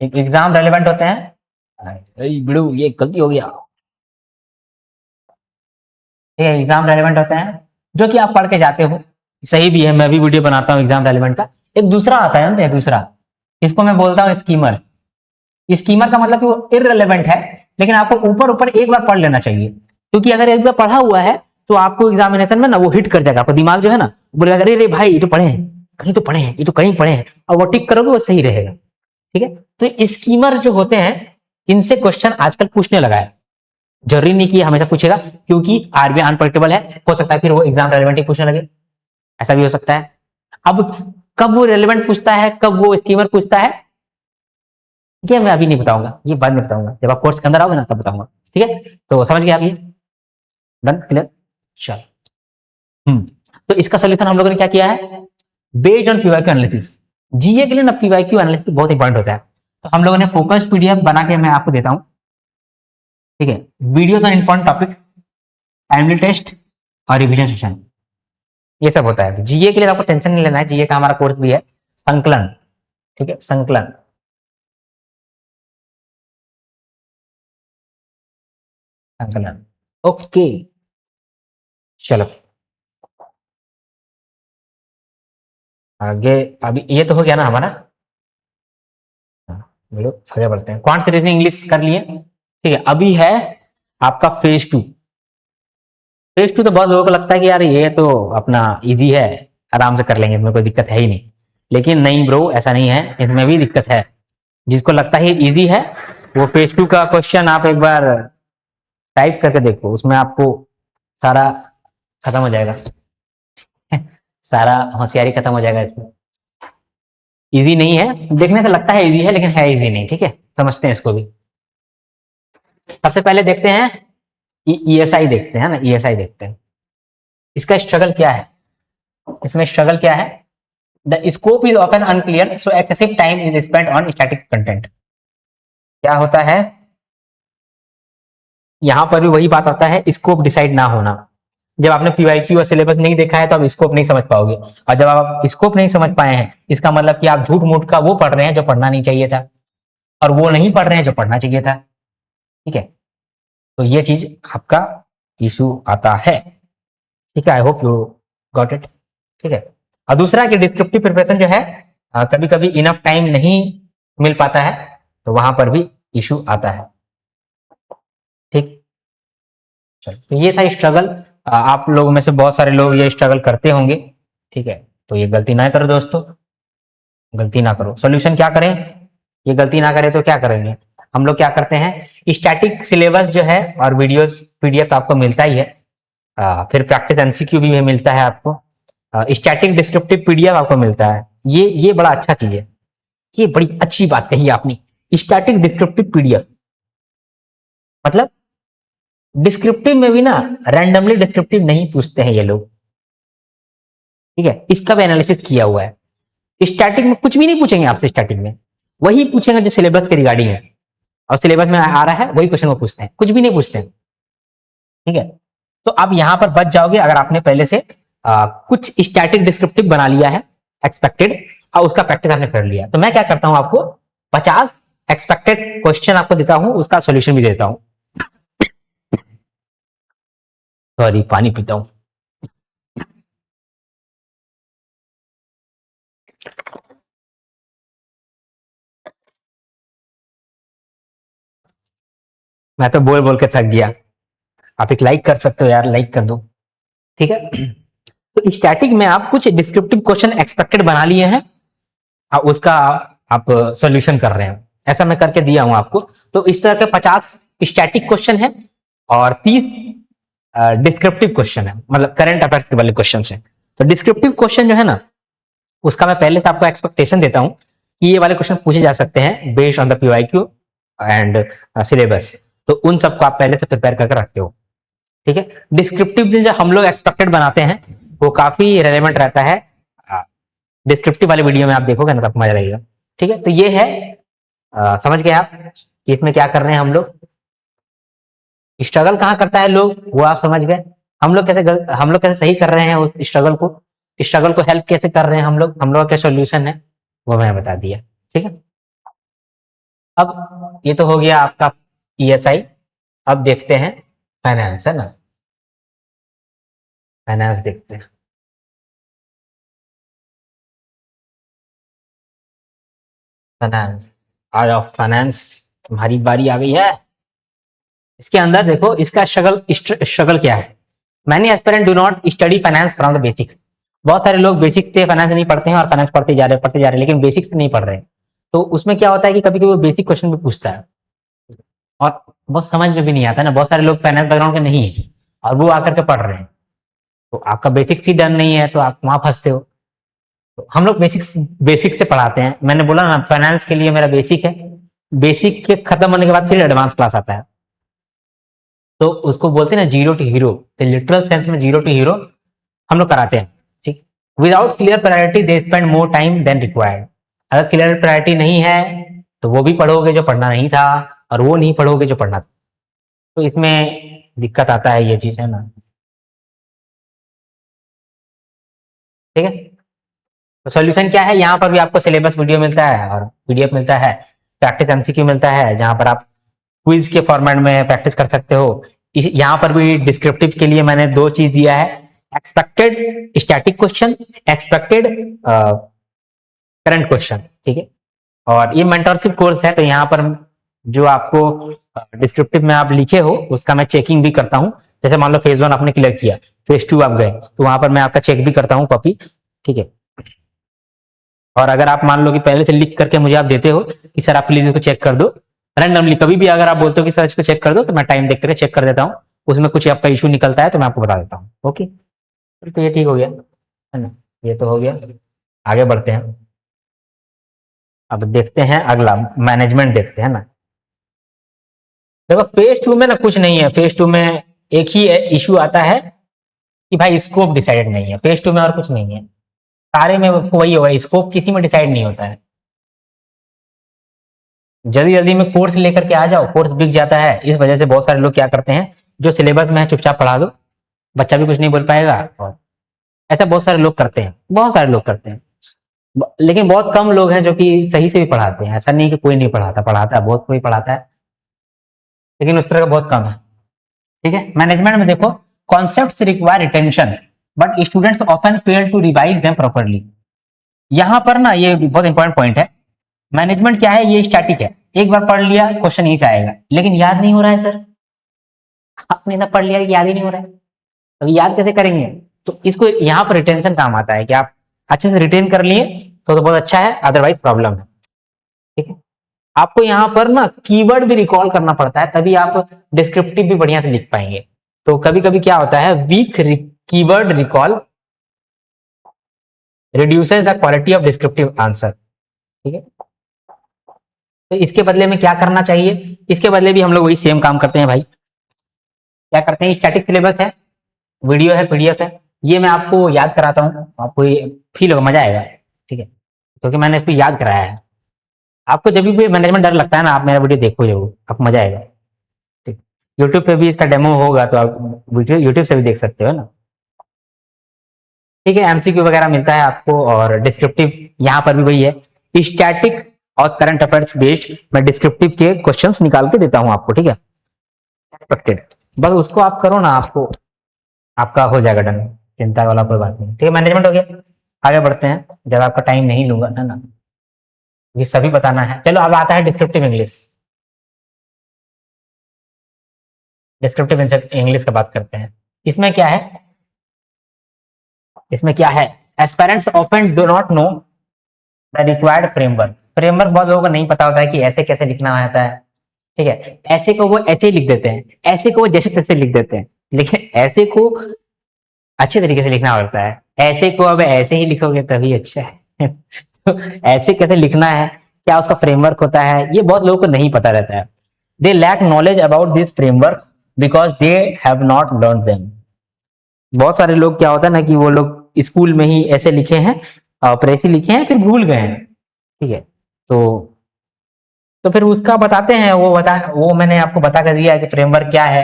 एक एग्जाम रेलिवेंट होते हैं, बिड़ू ये गलती हो गया। ठीक है, एग्जाम रेलिवेंट होते हैं जो कि आप पढ़ के जाते हो, सही भी है, मैं भी वीडियो बनाता हूँ एग्जाम रेलिवेंट का। एक दूसरा आता है ना, दूसरा, इसको मैं बोलता हूँ स्कीमर। स्कीमर का मतलब कि वो इररिलेवेंट है, लेकिन आपको ऊपर ऊपर एक बार पढ़ लेना चाहिए, क्योंकि अगर एक बार पढ़ा हुआ है तो आपको एग्जामिनेशन में ना वो हिट कर जाएगा, आपका दिमाग जो है ना बोलेगा अरे रे भाई ये तो पढ़े हैं, कहीं तो पढ़े हैं, ये तो कहीं पढ़े हैं, और वो टिक करोगे वो सही रहेगा। ठीक है, तो स्कीमर जो होते हैं इनसे क्वेश्चन आजकल पूछने लगा है। जरूरी नहीं कि हमेशा पूछेगा, क्योंकि आरबीआई अनप्रेडिक्टेबल है, हो सकता है फिर वो एग्जाम रेलेवेंट ही पूछने लगे, ऐसा भी हो सकता है। अब कब वो रेलेवेंट पूछता है, कब वो स्कीमर पूछता है, ये मैं अभी नहीं बताऊंगा, ये बाद में बताऊंगा, जब आप कोर्स के अंदर आओगे ना तब बताऊंगा। ठीक है, तो समझ गए आप ये, डन, क्लियर, चल। तो इसका सोल्यूशन हम लोगों ने क्या किया है, बेस्ड ऑन पीवाईक्यू एनालिसिस। जीए के लिए ना पीवाईक्यू एनालिसिस बहुत इंपॉर्टेंट होता है, तो हम लोगों ने फोकस पीडीएफ बना के मैं आपको देता हूं। ठीक है, videos on important topic, timely test और रिवीजन सेशन, ये सब होता है। तो जीए के लिए आपको टेंशन नहीं लेना है, जीए का हमारा कोर्स भी है संकलन। ठीक है, संकलन, संकलन, ओके, चलो आगे। अभी ये तो हो गया ना हमारा, बोलो आगे बढ़ते हैं। क्वांट सीरीज में इंग्लिश कर लिए। ठीक है, अभी है आपका फेज 2। फेज 2 तो बहुत लोगों को लगता है कि यार ये तो अपना इजी है, आराम से कर लेंगे, इसमें कोई दिक्कत है ही नहीं, लेकिन नहीं ब्रो, ऐसा नहीं है, इसमें भी दिक्कत है। जिसको लगता है इजी है वो फेज 2 का क्वेश्चन आप एक बार टाइप करके देखो, उसमें आपको सारा खत्म हो जाएगा सारा होशियारी खत्म हो जाएगा इसमें। इजी नहीं है, देखने से लगता है इजी है लेकिन है इजी नहीं। ठीक है, समझते हैं इसको भी। सबसे पहले देखते हैं ईएसआई, देखते हैं ना, ईएसआई देखते हैं इसका स्ट्रगल क्या है। इसमें स्ट्रगल क्या है, the scope is often unclear so excessive time is spent on static content. क्या होता है, यहां पर भी वही बात आता है, स्कोप डिसाइड ना होना। जब आपने पीवाईक्यू और सिलेबस नहीं देखा है तो आप स्कोप नहीं समझ पाओगे, और जब आप स्कोप नहीं समझ पाए हैं इसका मतलब कि आप झूठ मूठ का वो पढ़ रहे हैं जो पढ़ना नहीं चाहिए था, और वो नहीं पढ़ रहे हैं जो पढ़ना चाहिए था। ठीक है, तो ये चीज आपका इशू आता है। ठीक है, I hope you got it. ठीक है, और दूसरा कि डिस्क्रिप्टिव प्रिपरेशन जो है कभी कभी इनफ टाइम नहीं मिल पाता है, तो वहां पर भी इशू आता है। ठीक, चलो, तो ये था स्ट्रगल। आप लोगों में से बहुत सारे लोग ये स्ट्रगल करते होंगे। ठीक है, तो ये गलती ना करो दोस्तों, गलती ना करो। सॉल्यूशन क्या करें, ये गलती ना करें तो क्या करेंगे, हम लोग क्या करते हैं, स्टैटिक सिलेबस जो है और वीडियोस पीडीएफ तो आपको मिलता ही है, फिर प्रैक्टिस एमसीक्यू भी मिलता है आपको, स्टैटिक डिस्क्रिप्टिव पीडीएफ आपको मिलता है। ये बड़ा अच्छा चीज है, ये बड़ी अच्छी बात कही आपने, स्टैटिक डिस्क्रिप्टिव पीडीएफ। मतलब डिस्क्रिप्टिव में भी ना रैंडमली डिस्क्रिप्टिव नहीं पूछते हैं ये लोग। ठीक है, इसका भी एनालिसिस किया हुआ है। स्टैटिक में कुछ भी नहीं पूछेंगे आपसे, स्टैटिक में वही पूछेंगे जो सिलेबस के रिगार्डिंग है, और सिलेबस में आ रहा है वही क्वेश्चन वो पूछते हैं, कुछ भी नहीं पूछते हैं। ठीक है, तो आप यहां पर बच जाओगे अगर आपने पहले से कुछ स्टैटिक डिस्क्रिप्टिव बना लिया है एक्सपेक्टेड, और उसका प्रैक्टिस आपने कर लिया। तो मैं क्या करता हूं, आपको 50 एक्सपेक्टेड क्वेश्चन आपको देता हूं, उसका सोल्यूशन भी देता हूं। सॉरी, पानी पीता हूं। मैं तो बोल बोल के थक गया। आप एक लाइक कर सकते हो यार, लाइक कर दो। ठीक है, तो स्टैटिक में आप कुछ डिस्क्रिप्टिव क्वेश्चन एक्सपेक्टेड बना लिए हैं और उसका आप सॉल्यूशन कर रहे हैं, ऐसा मैं करके दिया हूं आपको। तो इस तरह के 50 स्टैटिक क्वेश्चन है और 30 डिस्क्रिप्टिव क्वेश्चन है, मतलब करंट अफेयर्स के वाले क्वेश्चन है। तो डिस्क्रिप्टिव क्वेश्चन जो है ना, उसका मैं पहले से आपको एक्सपेक्टेशन देता हूं कि ये वाले क्वेश्चन पूछे जा सकते हैं based on the PYQ and syllabus. तो उन सबको आप पहले से प्रिपेयर करके रखते हो, ठीक है। डिस्क्रिप्टिव जो हम लोग एक्सपेक्टेड बनाते हैं वो काफी रेलेवेंट रहता है। डिस्क्रिप्टिव वाले वीडियो में आप देखोगे ना, आपको मजा लगेगा, ठीक है। तो ये है, समझ गए आप कि इसमें क्या कर रहे हैं हम लोग, स्ट्रगल कहाँ करता है लोग, वो आप समझ गए। हम लोग कैसे सही कर रहे हैं उस स्ट्रगल को हेल्प कैसे कर रहे हैं हम लोग का क्या सोल्यूशन है वो मैंने बता दिया, ठीक है। अब ये तो हो गया आपका ईएसआई। अब देखते हैं फाइनेंस, है ना, फाइनेंस देखते हैं। फाइनेंस, आ जाओ फाइनेंस, तुम्हारी बारी आ गई है। इसके अंदर देखो इसका स्ट्रगल क्या है। Many aspirant do not study finance from the basics. बहुत सारे लोग बेसिक्स से फाइनेंस नहीं पढ़ते हैं और फाइनेंस पढ़ते जा रहे हैं, लेकिन बेसिक्स नहीं पढ़ रहे हैं। तो उसमें क्या होता है कि कभी कभी वो बेसिक क्वेश्चन भी पूछता है और बहुत समझ में भी नहीं आता ना। बहुत सारे लोग फाइनेंस बैकग्राउंड के नहीं है और वो आकर के पढ़ रहे हैं, तो आपका बेसिक्स ही डन नहीं है, तो आप वहां फंसते हो। तो हम लोग बेसिक से पढ़ाते हैं। मैंने बोला ना, फाइनेंस के लिए मेरा बेसिक है। बेसिक के खत्म होने के बाद फिर एडवांस क्लास आता है, तो उसको बोलते हैं ना जीरो टू हीरो। तो लिटरल सेंस में जीरो टू हीरो हम लोग कराते हैं, ठीक। Without clear priority they spend more time than required. अगर क्लियर प्रायोरिटी नहीं है तो वो भी पढ़ोगे जो पढ़ना नहीं था, और वो नहीं पढ़ोगे जो पढ़ना था। तो इसमें दिक्कत आता है, ये चीज है ना, ठीक है। तो सोल्यूशन क्या है, यहाँ पर भी आपको सिलेबस वीडियो मिलता है और पीडीएफ मिलता है, प्रैक्टिस एमसीक्यू मिलता है जहां पर आप क्विज के फॉर्मेट में प्रैक्टिस कर सकते हो। यहाँ पर भी डिस्क्रिप्टिव के लिए मैंने दो चीज दिया है, expected static question, expected current question, ठीक है। और ये मेंटरशिप कोर्स है, तो यहाँ पर जो आपको डिस्क्रिप्टिव में आप लिखे हो उसका मैं चेकिंग भी करता हूँ। जैसे मान लो फेज 1 आपने क्लियर किया, फेज 2 आप गए, तो वहां पर मैं आपका चेक भी करता हूँ कॉपी, ठीक है। और अगर आप मान लो कि पहले से लिख करके मुझे आप देते हो कि सर आप प्लीज इसको चेक कर दो रैंडमली, कभी भी अगर आप बोलते हो कि सर इसको चेक कर दो, तो मैं टाइम देख करके चेक कर देता हूँ। उसमें कुछ आपका इशू निकलता है तो मैं आपको बता देता हूँ, ओके। तो ये ठीक हो गया, है ना, ये तो हो गया। आगे बढ़ते हैं, अब देखते हैं अगला मैनेजमेंट देखते हैं ना। देखो फेज 2 में ना कुछ नहीं है। फेज 2 में एक ही इशू आता है कि भाई स्कोप डिसाइड नहीं है। फेज 2 में और कुछ नहीं है, सारे में वही होगा, स्कोप किसी में डिसाइड नहीं होता है। जल्दी जल्दी में कोर्स लेकर के आ जाओ, कोर्स बिक जाता है। इस वजह से बहुत सारे लोग क्या करते हैं, जो सिलेबस में है चुपचाप पढ़ा दो, बच्चा भी कुछ नहीं बोल पाएगा। और ऐसा बहुत सारे लोग करते हैं, बहुत सारे लोग करते हैं। लेकिन बहुत कम लोग हैं जो कि सही से भी पढ़ाते हैं। ऐसा नहीं कि कोई नहीं पढ़ाता, पढ़ाता है, बहुत कोई पढ़ाता है, लेकिन उस तरह का बहुत कम है, ठीक है। मैनेजमेंट में देखो, concepts require retention but students often fail to revise them properly. यहां पर ना ये बहुत इंपॉर्टेंट पॉइंट है। मैनेजमेंट क्या है, ये स्टैटिक है। एक बार पढ़ लिया क्वेश्चन यहीं से आएगा, लेकिन याद नहीं हो रहा है सर। आपने ना पढ़ लिया, याद ही नहीं हो रहा है, अभी याद कैसे करेंगे। तो इसको यहाँ पर रिटेंशन काम आता है कि आप अच्छे से रिटेन कर लिए तो बहुत अच्छा है, अदरवाइज प्रॉब्लम है, ठीक है। आपको यहाँ पर ना कीवर्ड भी रिकॉल करना पड़ता है, तभी आप डिस्क्रिप्टिव भी बढ़िया से लिख पाएंगे। तो कभी कभी क्या होता है, weak keyword recall reduces the quality of descriptive answer, ठीक है। तो इसके बदले में क्या करना चाहिए, इसके बदले भी हम लोग वही सेम काम करते हैं भाई। क्या करते हैं, स्टैटिक सिलेबस है, वीडियो है, पीडीएफ है, ये मैं आपको याद कराता हूँ, आपको फील होगा, मजा आएगा, ठीक है, क्योंकि मैंने इसको याद कराया है। आपको जब भी मैनेजमेंट डर लगता है ना, आप मेरा वीडियो देखो जरूर, आपको मजा आएगा, ठीक। यूट्यूब पे भी इसका डेमो होगा, तो आप वीडियो यूट्यूब से भी देख सकते हो ना, ठीक है। एमसीक्यू वगैरह मिलता है आपको, और डिस्क्रिप्टिव यहाँ पर भी वही है, स्टैटिक और करंट अफेयर्स बेस्ड मैं डिस्क्रिप्टिव के क्वेश्चंस निकाल के देता हूँ आपको, ठीक है, एक्सपेक्टेड। बस उसको आप करो ना, आपको आपका हो जाएगा डन, चिंता वाला कोई बात नहीं, ठीक है। मैनेजमेंट हो गया, आगे बढ़ते हैं, ज्यादा आपका टाइम नहीं लूंगा, है ना, ये सभी बताना है। चलो अब आता है डिस्क्रिप्टिव इंग्लिश। डिस्क्रिप्टिव इंग्लिश का बात करते हैं। इसमें क्या है, इसमें क्या है, aspirants often do not know the required framework. Framework बहुत लोगों को नहीं पता होता है कि ऐसे कैसे लिखना आता है, ठीक है, ऐसे को वो ऐसे ही लिख देते हैं, ऐसे को वो जैसे तैसे लिख देते हैं, लेकिन ऐसे को अच्छे तरीके से लिखना पड़ता है। ऐसे को अब ऐसे ही लिखोगे तभी अच्छा है। तो ऐसे कैसे लिखना है, क्या उसका फ्रेमवर्क होता है, ये बहुत लोगों को नहीं पता रहता है। They lack knowledge about this framework because they have not learn them. बहुत सारे लोग क्या होता है ना कि वो लोग स्कूल में ही ऐसे लिखे हैं और ऐसे लिखे हैं फिर भूल गए हैं। ठीक है, तो फिर उसका बताते हैं, वो मैंने आपको बता कर दिया है कि फ्रेमवर्क क्या है,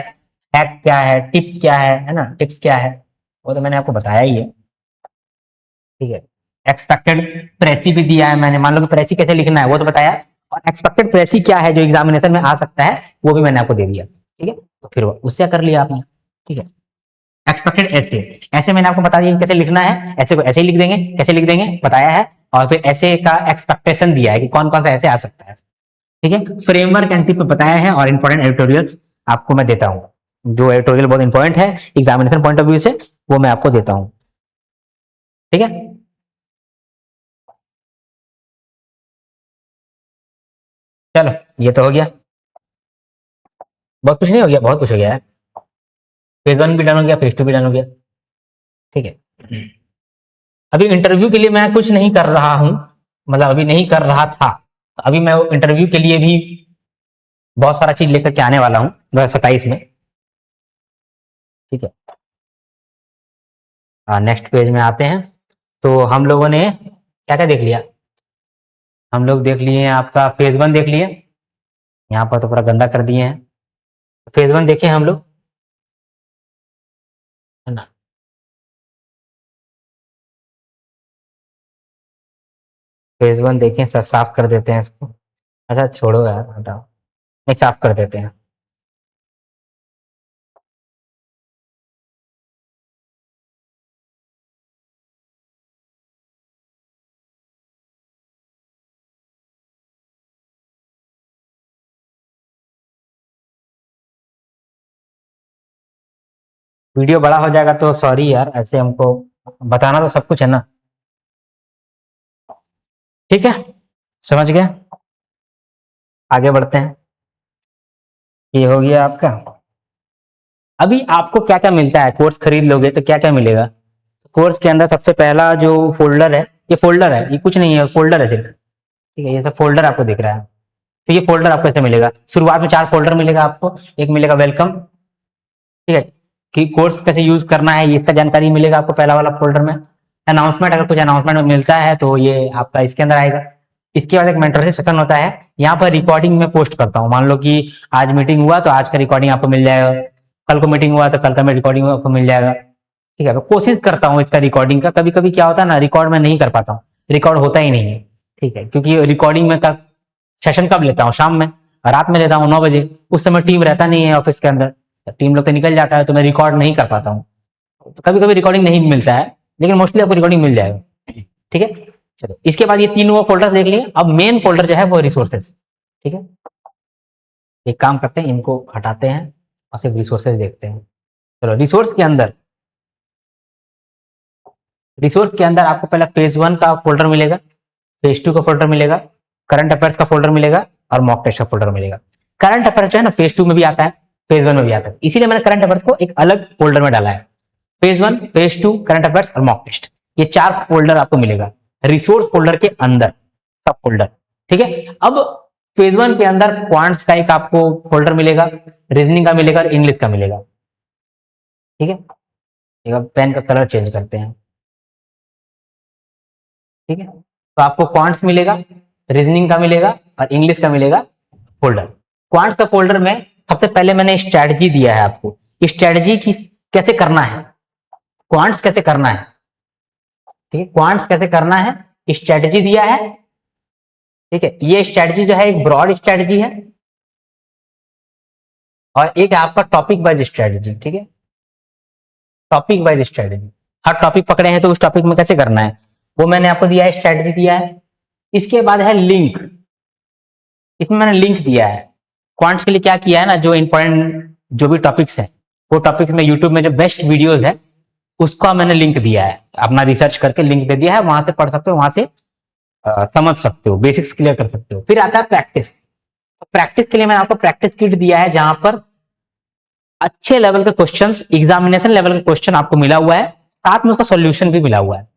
हैक क्या है, टिप क्या है ना, टिप्स क्या है, वो तो मैंने आपको बताया ही है। ठीक है, एक्सपेक्टेड प्रेसी भी दिया है मैंने, मान लो कि प्रेसी कैसे लिखना है वो तो बताया, और एक्सपेक्टेड प्रेसी क्या है जो एग्जामिनेशन में आ सकता है वो भी मैंने आपको दे दिया। ठीक है, तो फिर उससे कर लिया आपने। ठीक है, एक्सपेक्टेड ऐसे, ऐसे मैंने आपको बता दिया कैसे लिखना है, ऐसे को ऐसे ही लिख देंगे, कैसे लिख देंगे बताया है, और फिर ऐसे का एक्सपेक्टेशन दिया है कि कौन कौन सा ऐसे आ सकता है। ठीक है, फ्रेमवर्क एंड टिप बताया है, और इंपॉर्टेंट एडिटोरियल्स आपको मैं देता हूँ, जो एडिटोरियल बहुत इंपॉर्टेंट है एग्जामिनेशन पॉइंट ऑफ व्यू से, वो मैं आपको देता हूँ। ठीक है, चलो ये तो हो गया, बहुत कुछ नहीं हो गया, बहुत कुछ हो गया है। फेज वन भी डन हो गया, फेज टू भी डन हो गया। ठीक है, अभी इंटरव्यू के लिए मैं कुछ नहीं कर रहा हूं, मतलब अभी नहीं कर रहा था, अभी मैं इंटरव्यू के लिए भी बहुत सारा चीज लेकर के आने वाला हूँ 2027 में। ठीक है, नेक्स्ट पेज में आते हैं। तो हम लोगों ने क्या क्या देख लिया, हम लोग देख लिए आपका फेज वन देख लिए, यहाँ पर तो पूरा गंदा कर दिए हैं। फेज वन देखे हम लोग, है ना, फेज वन देखें, सर साफ कर देते हैं इसको। अच्छा छोड़ो यार, हटाओ, नहीं साफ कर देते हैं। वीडियो बड़ा हो जाएगा तो सॉरी यार, ऐसे हमको बताना तो सब कुछ है ना। ठीक है, समझ गए, आगे बढ़ते हैं। ये हो गया आपका। अभी आपको क्या क्या मिलता है, कोर्स खरीद लोगे तो क्या क्या मिलेगा। कोर्स के अंदर सबसे पहला जो फोल्डर है, ये फोल्डर है, ये कुछ नहीं है, फोल्डर है सिर्फ। ठीक है, ये सब फोल्डर आपको दिख रहा है। तो ये फोल्डर आपको ऐसे मिलेगा, शुरुआत में 4 फोल्डर मिलेगा आपको, एक मिलेगा वेलकम। ठीक है, कि कोर्स कैसे यूज करना है इसका जानकारी मिलेगा आपको पहला वाला फोल्डर में। अनाउंसमेंट, अगर कुछ अनाउंसमेंट मिलता है तो ये आपका इसके अंदर आएगा। इसके बाद एक मेंटरशिप सेशन होता है, यहाँ पर रिकॉर्डिंग में पोस्ट करता हूँ, मान लो कि आज मीटिंग हुआ तो आज का रिकॉर्डिंग आपको मिल जाएगा, कल को मीटिंग हुआ तो कल का रिकॉर्डिंग आपको मिल जाएगा। ठीक है, तो कोशिश करता हूँ इसका रिकॉर्डिंग का, कभी कभी क्या होता है ना रिकॉर्ड में नहीं कर पाता हूँ, रिकॉर्ड होता ही नहीं है। ठीक है, क्योंकि रिकॉर्डिंग में का सेशन कब लेता हूँ, शाम में, रात में लेता हूँ 9 बजे, उस समय टीम रहता नहीं है ऑफिस के अंदर, टीम लोग तो निकल जाता है तो मैं रिकॉर्ड नहीं कर पाता हूँ, तो कभी कभी रिकॉर्डिंग नहीं मिलता है, लेकिन मोस्टली आपको रिकॉर्डिंग मिल जाएगा। ठीक है, चलो इसके बाद ये तीनों फोल्डर देख लिए, अब मेन फोल्डर जो है वो रिसोर्सेज। ठीक है, एक काम करते हैं, इनको हटाते हैं और सिर्फ रिसोर्सेज देखते हैं। चलो रिसोर्स के अंदर आपको पहले फेज वन का फोल्डर मिलेगा, फेज टू का फोल्डर मिलेगा, करंट अफेयर्स का फोल्डर मिलेगा, और मॉक टेस्ट का फोल्डर मिलेगा। करंट अफेयर्स जो है ना फेज टू में भी आता है, फेज वन में भी आता है, इसीलिए मैंने करंट अफेयर्स को एक अलग फोल्डर में डाला है। Phase one, phase two, current affairs और मॉक टेस्ट, ये 4 फोल्डर आपको मिलेगा रिसोर्स फोल्डर के अंदर, सब फोल्डर। ठीक है, अब फेज वन के अंदर क्वांट्स का एक आपको फोल्डर मिलेगा, रीजनिंग का मिलेगा और इंग्लिश का मिलेगा। ठीक है, एक पेन का कलर चेंज करते हैं। ठीक है, तो आपको क्वांट्स मिलेगा, रीजनिंग का मिलेगा और इंग्लिश का मिलेगा फोल्डर। क्वांट्स का फोल्डर में सबसे पहले मैंने स्ट्रेटजी दिया है आपको, स्ट्रेटजी की कैसे करना है, क्वांट्स कैसे करना है। ठीक है, क्वांट्स कैसे करना है स्ट्रेटजी दिया है। ठीक है, ये स्ट्रेटजी जो है एक ब्रॉड स्ट्रेटजी है, और एक है आपका टॉपिक वाइज स्ट्रेटजी। ठीक है, टॉपिक वाइज स्ट्रेटजी, हर टॉपिक पकड़े हैं तो उस टॉपिक में कैसे करना है वो मैंने आपको दिया है, स्ट्रेटजी दिया है। इसके बाद है लिंक, इसमें मैंने लिंक दिया है। क्वांट्स के लिए क्या किया है ना, जो इंपॉर्टेंट जो भी टॉपिक्स हैं वो टॉपिक्स में यूट्यूब में जो बेस्ट वीडियोस है उसका मैंने लिंक दिया है, अपना रिसर्च करके लिंक दे दिया है, वहां से पढ़ सकते हो, वहां से समझ सकते हो, बेसिक्स क्लियर कर सकते हो। फिर आता है प्रैक्टिस। प्रैक्टिस के लिए मैंने आपको प्रैक्टिस किट दिया है, जहां पर अच्छे लेवल के क्वेश्चंस, एग्जामिनेशन लेवल के क्वेश्चन आपको मिला हुआ है, साथ में उसका सॉल्यूशन भी मिला हुआ है।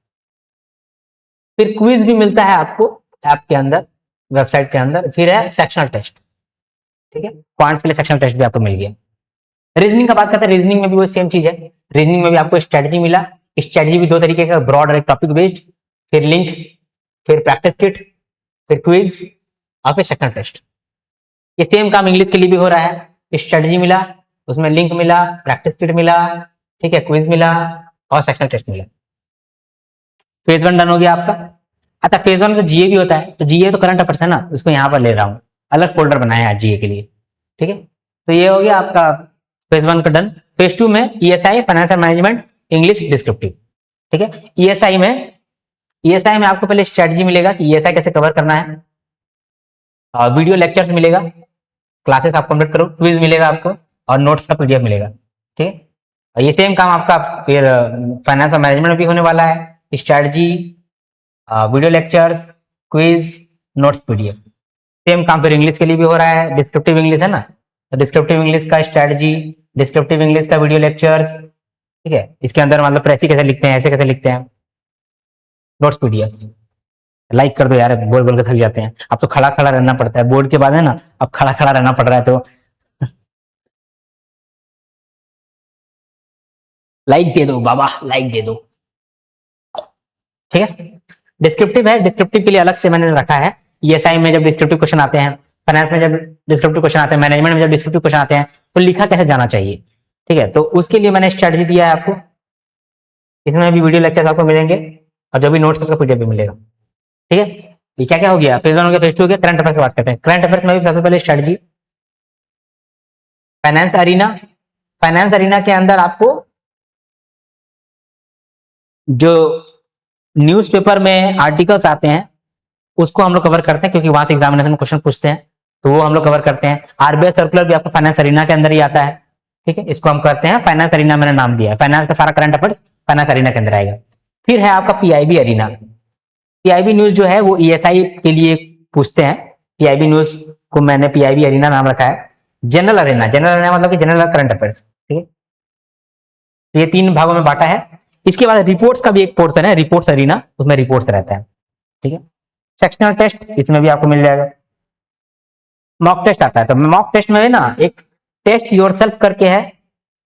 फिर क्विज भी मिलता है आपको ऐप के अंदर, वेबसाइट के अंदर। फिर है सेक्शनल टेस्ट, ठीक है, पॉइंट्स के लिए सेक्शनल टेस्ट भी आपको मिल गया। रीजनिंग का बात करते हैं, रीजनिंग में भी वो सेम चीज है। रीजनिंग में भी आपको स्ट्रेटजी मिला। स्ट्रेटजी भी दो तरीके का, ब्रॉड और एक टॉपिक बेस्ड। फिर लिंक, फिर प्रैक्टिस किट, फिर क्विज और फिर सेक्शनल टेस्ट। ये सेम काम इंग्लिश के लिए भी हो रहा है। स्ट्रेटजी मिला, उसमें लिंक मिला, प्रैक्टिस किट मिला, ठीक है, क्विज मिला और सेक्शनल टेस्ट मिला। फेज 1 डन हो गया आपका। अच्छा, फेज 1 में जीए भी होता है, तो जीए तो करंट अफेयर्स है ना, उसको यहाँ पर ले रहा हूँ, अलग फोल्डर बनाया है जीए के लिए, ठीक है। तो ये हो गया आपका फेज 1 का डन। फेज 2 में ESI, financial management, English, descriptive, ठीक है। ईएसआई में आपको पहले स्ट्रेटजी मिलेगा कि ईएसआई कैसे कवर करना है, और वीडियो लेक्चर्स मिलेगा, क्लासेस आप कंप्लीट करो, क्विज मिलेगा आपको और नोट्स का पीडीएफ मिलेगा, ठीक है। और ये सेम काम आपका फिर फाइनेंस और मैनेजमेंट में भी होने वाला है। Strategy, video lectures, quiz, notes, PDF. Same काम फिर इंग्लिश के लिए भी हो रहा है। डिस्क्रिप्टिव इंग्लिश है ना, तो डिस्क्रिप्टिव इंग्लिश का स्ट्रेटजी, डिस्क्रिप्टिव इंग्लिश का वीडियो लेक्चर्स, ठीक है। इसके अंदर मतलब प्रेसी कैसे लिखते हैं, ऐसे कैसे लिखते हैं, नोट्स, पीडीएफ। लाइक कर दो यार, बोल बोल के थक जाते हैं। अब तो खड़ा खड़ा रहना पड़ता है बोर्ड के बाद, है ना, अब खड़ा खड़ा रहना पड़ रहा है, तो लाइक दे दो बाबा, लाइक दे दो, ठीक है। डिस्क्रिप्टिव है, डिस्क्रिप्टिव के लिए अलग से मैंने रखा है। ईएसआई में जब डिस्क्रिप्टिव क्वेश्चन आते हैं, फाइनेंस में जब डिस्क्रिप्टिव क्वेश्चन आते हैं, मैनेजमेंट में जब डिस्क्रिप्टिव क्वेश्चन आते हैं, तो लिखा कैसे जाना चाहिए, ठीक है। तो उसके लिए मैंने स्ट्रेटजी दिया है आपको। इसमें भी वीडियो लेक्चर आपको मिलेंगे और जो भी नोट्स उसका पीडीएफ भी मिलेगा, ठीक है। ये क्या क्या हो गया, फेज 1 हो गया, फेज 2 हो गया। करंट अफेयर्स की बात करते हैं। करंट अफेयर्स में भी सबसे पहले strategy, finance arena. Finance arena के अंदर आपको जो न्यूज़पेपर में आर्टिकल्स आते हैं उसको हम लोग कवर करते हैं, क्योंकि वहां से एग्जामिनेशन में क्वेश्चन पूछते हैं, तो वो हम लोग कवर करते हैं। आरबीआई सर्कुलर भी आपको फाइनेंस अरीना के अंदर ही आता है, ठीक है। इसको हम करते हैं फाइनेंस अरीना, मैंने नाम दिया है। फाइनेंस का सारा करंट अफेयर्स फाइनेंस अरीना के अंदर आएगा। फिर है आपका पीआईबी अरीना। पीआईबी न्यूज जो है वो ईएसआई के लिए पूछते हैं। पीआईबी न्यूज को मैंने पीआईबी अरीना नाम रखा है। जनरल अरीना, जनरल अरीना मतलब कि जनरल करंट अफेयर्स, ठीक है। ये 3 भागों में बांटा है। इसके बाद रिपोर्ट्स का भी एक पोर्शन है, रिपोर्ट्स अरीना, उसमें रिपोर्ट्स रहता है, ठीक है। सेक्शनल टेस्ट इसमें भी आपको मिल जाएगा। मॉक टेस्ट आता है, तो मॉक टेस्ट में ना एक टेस्ट योरसेल्फ करके है,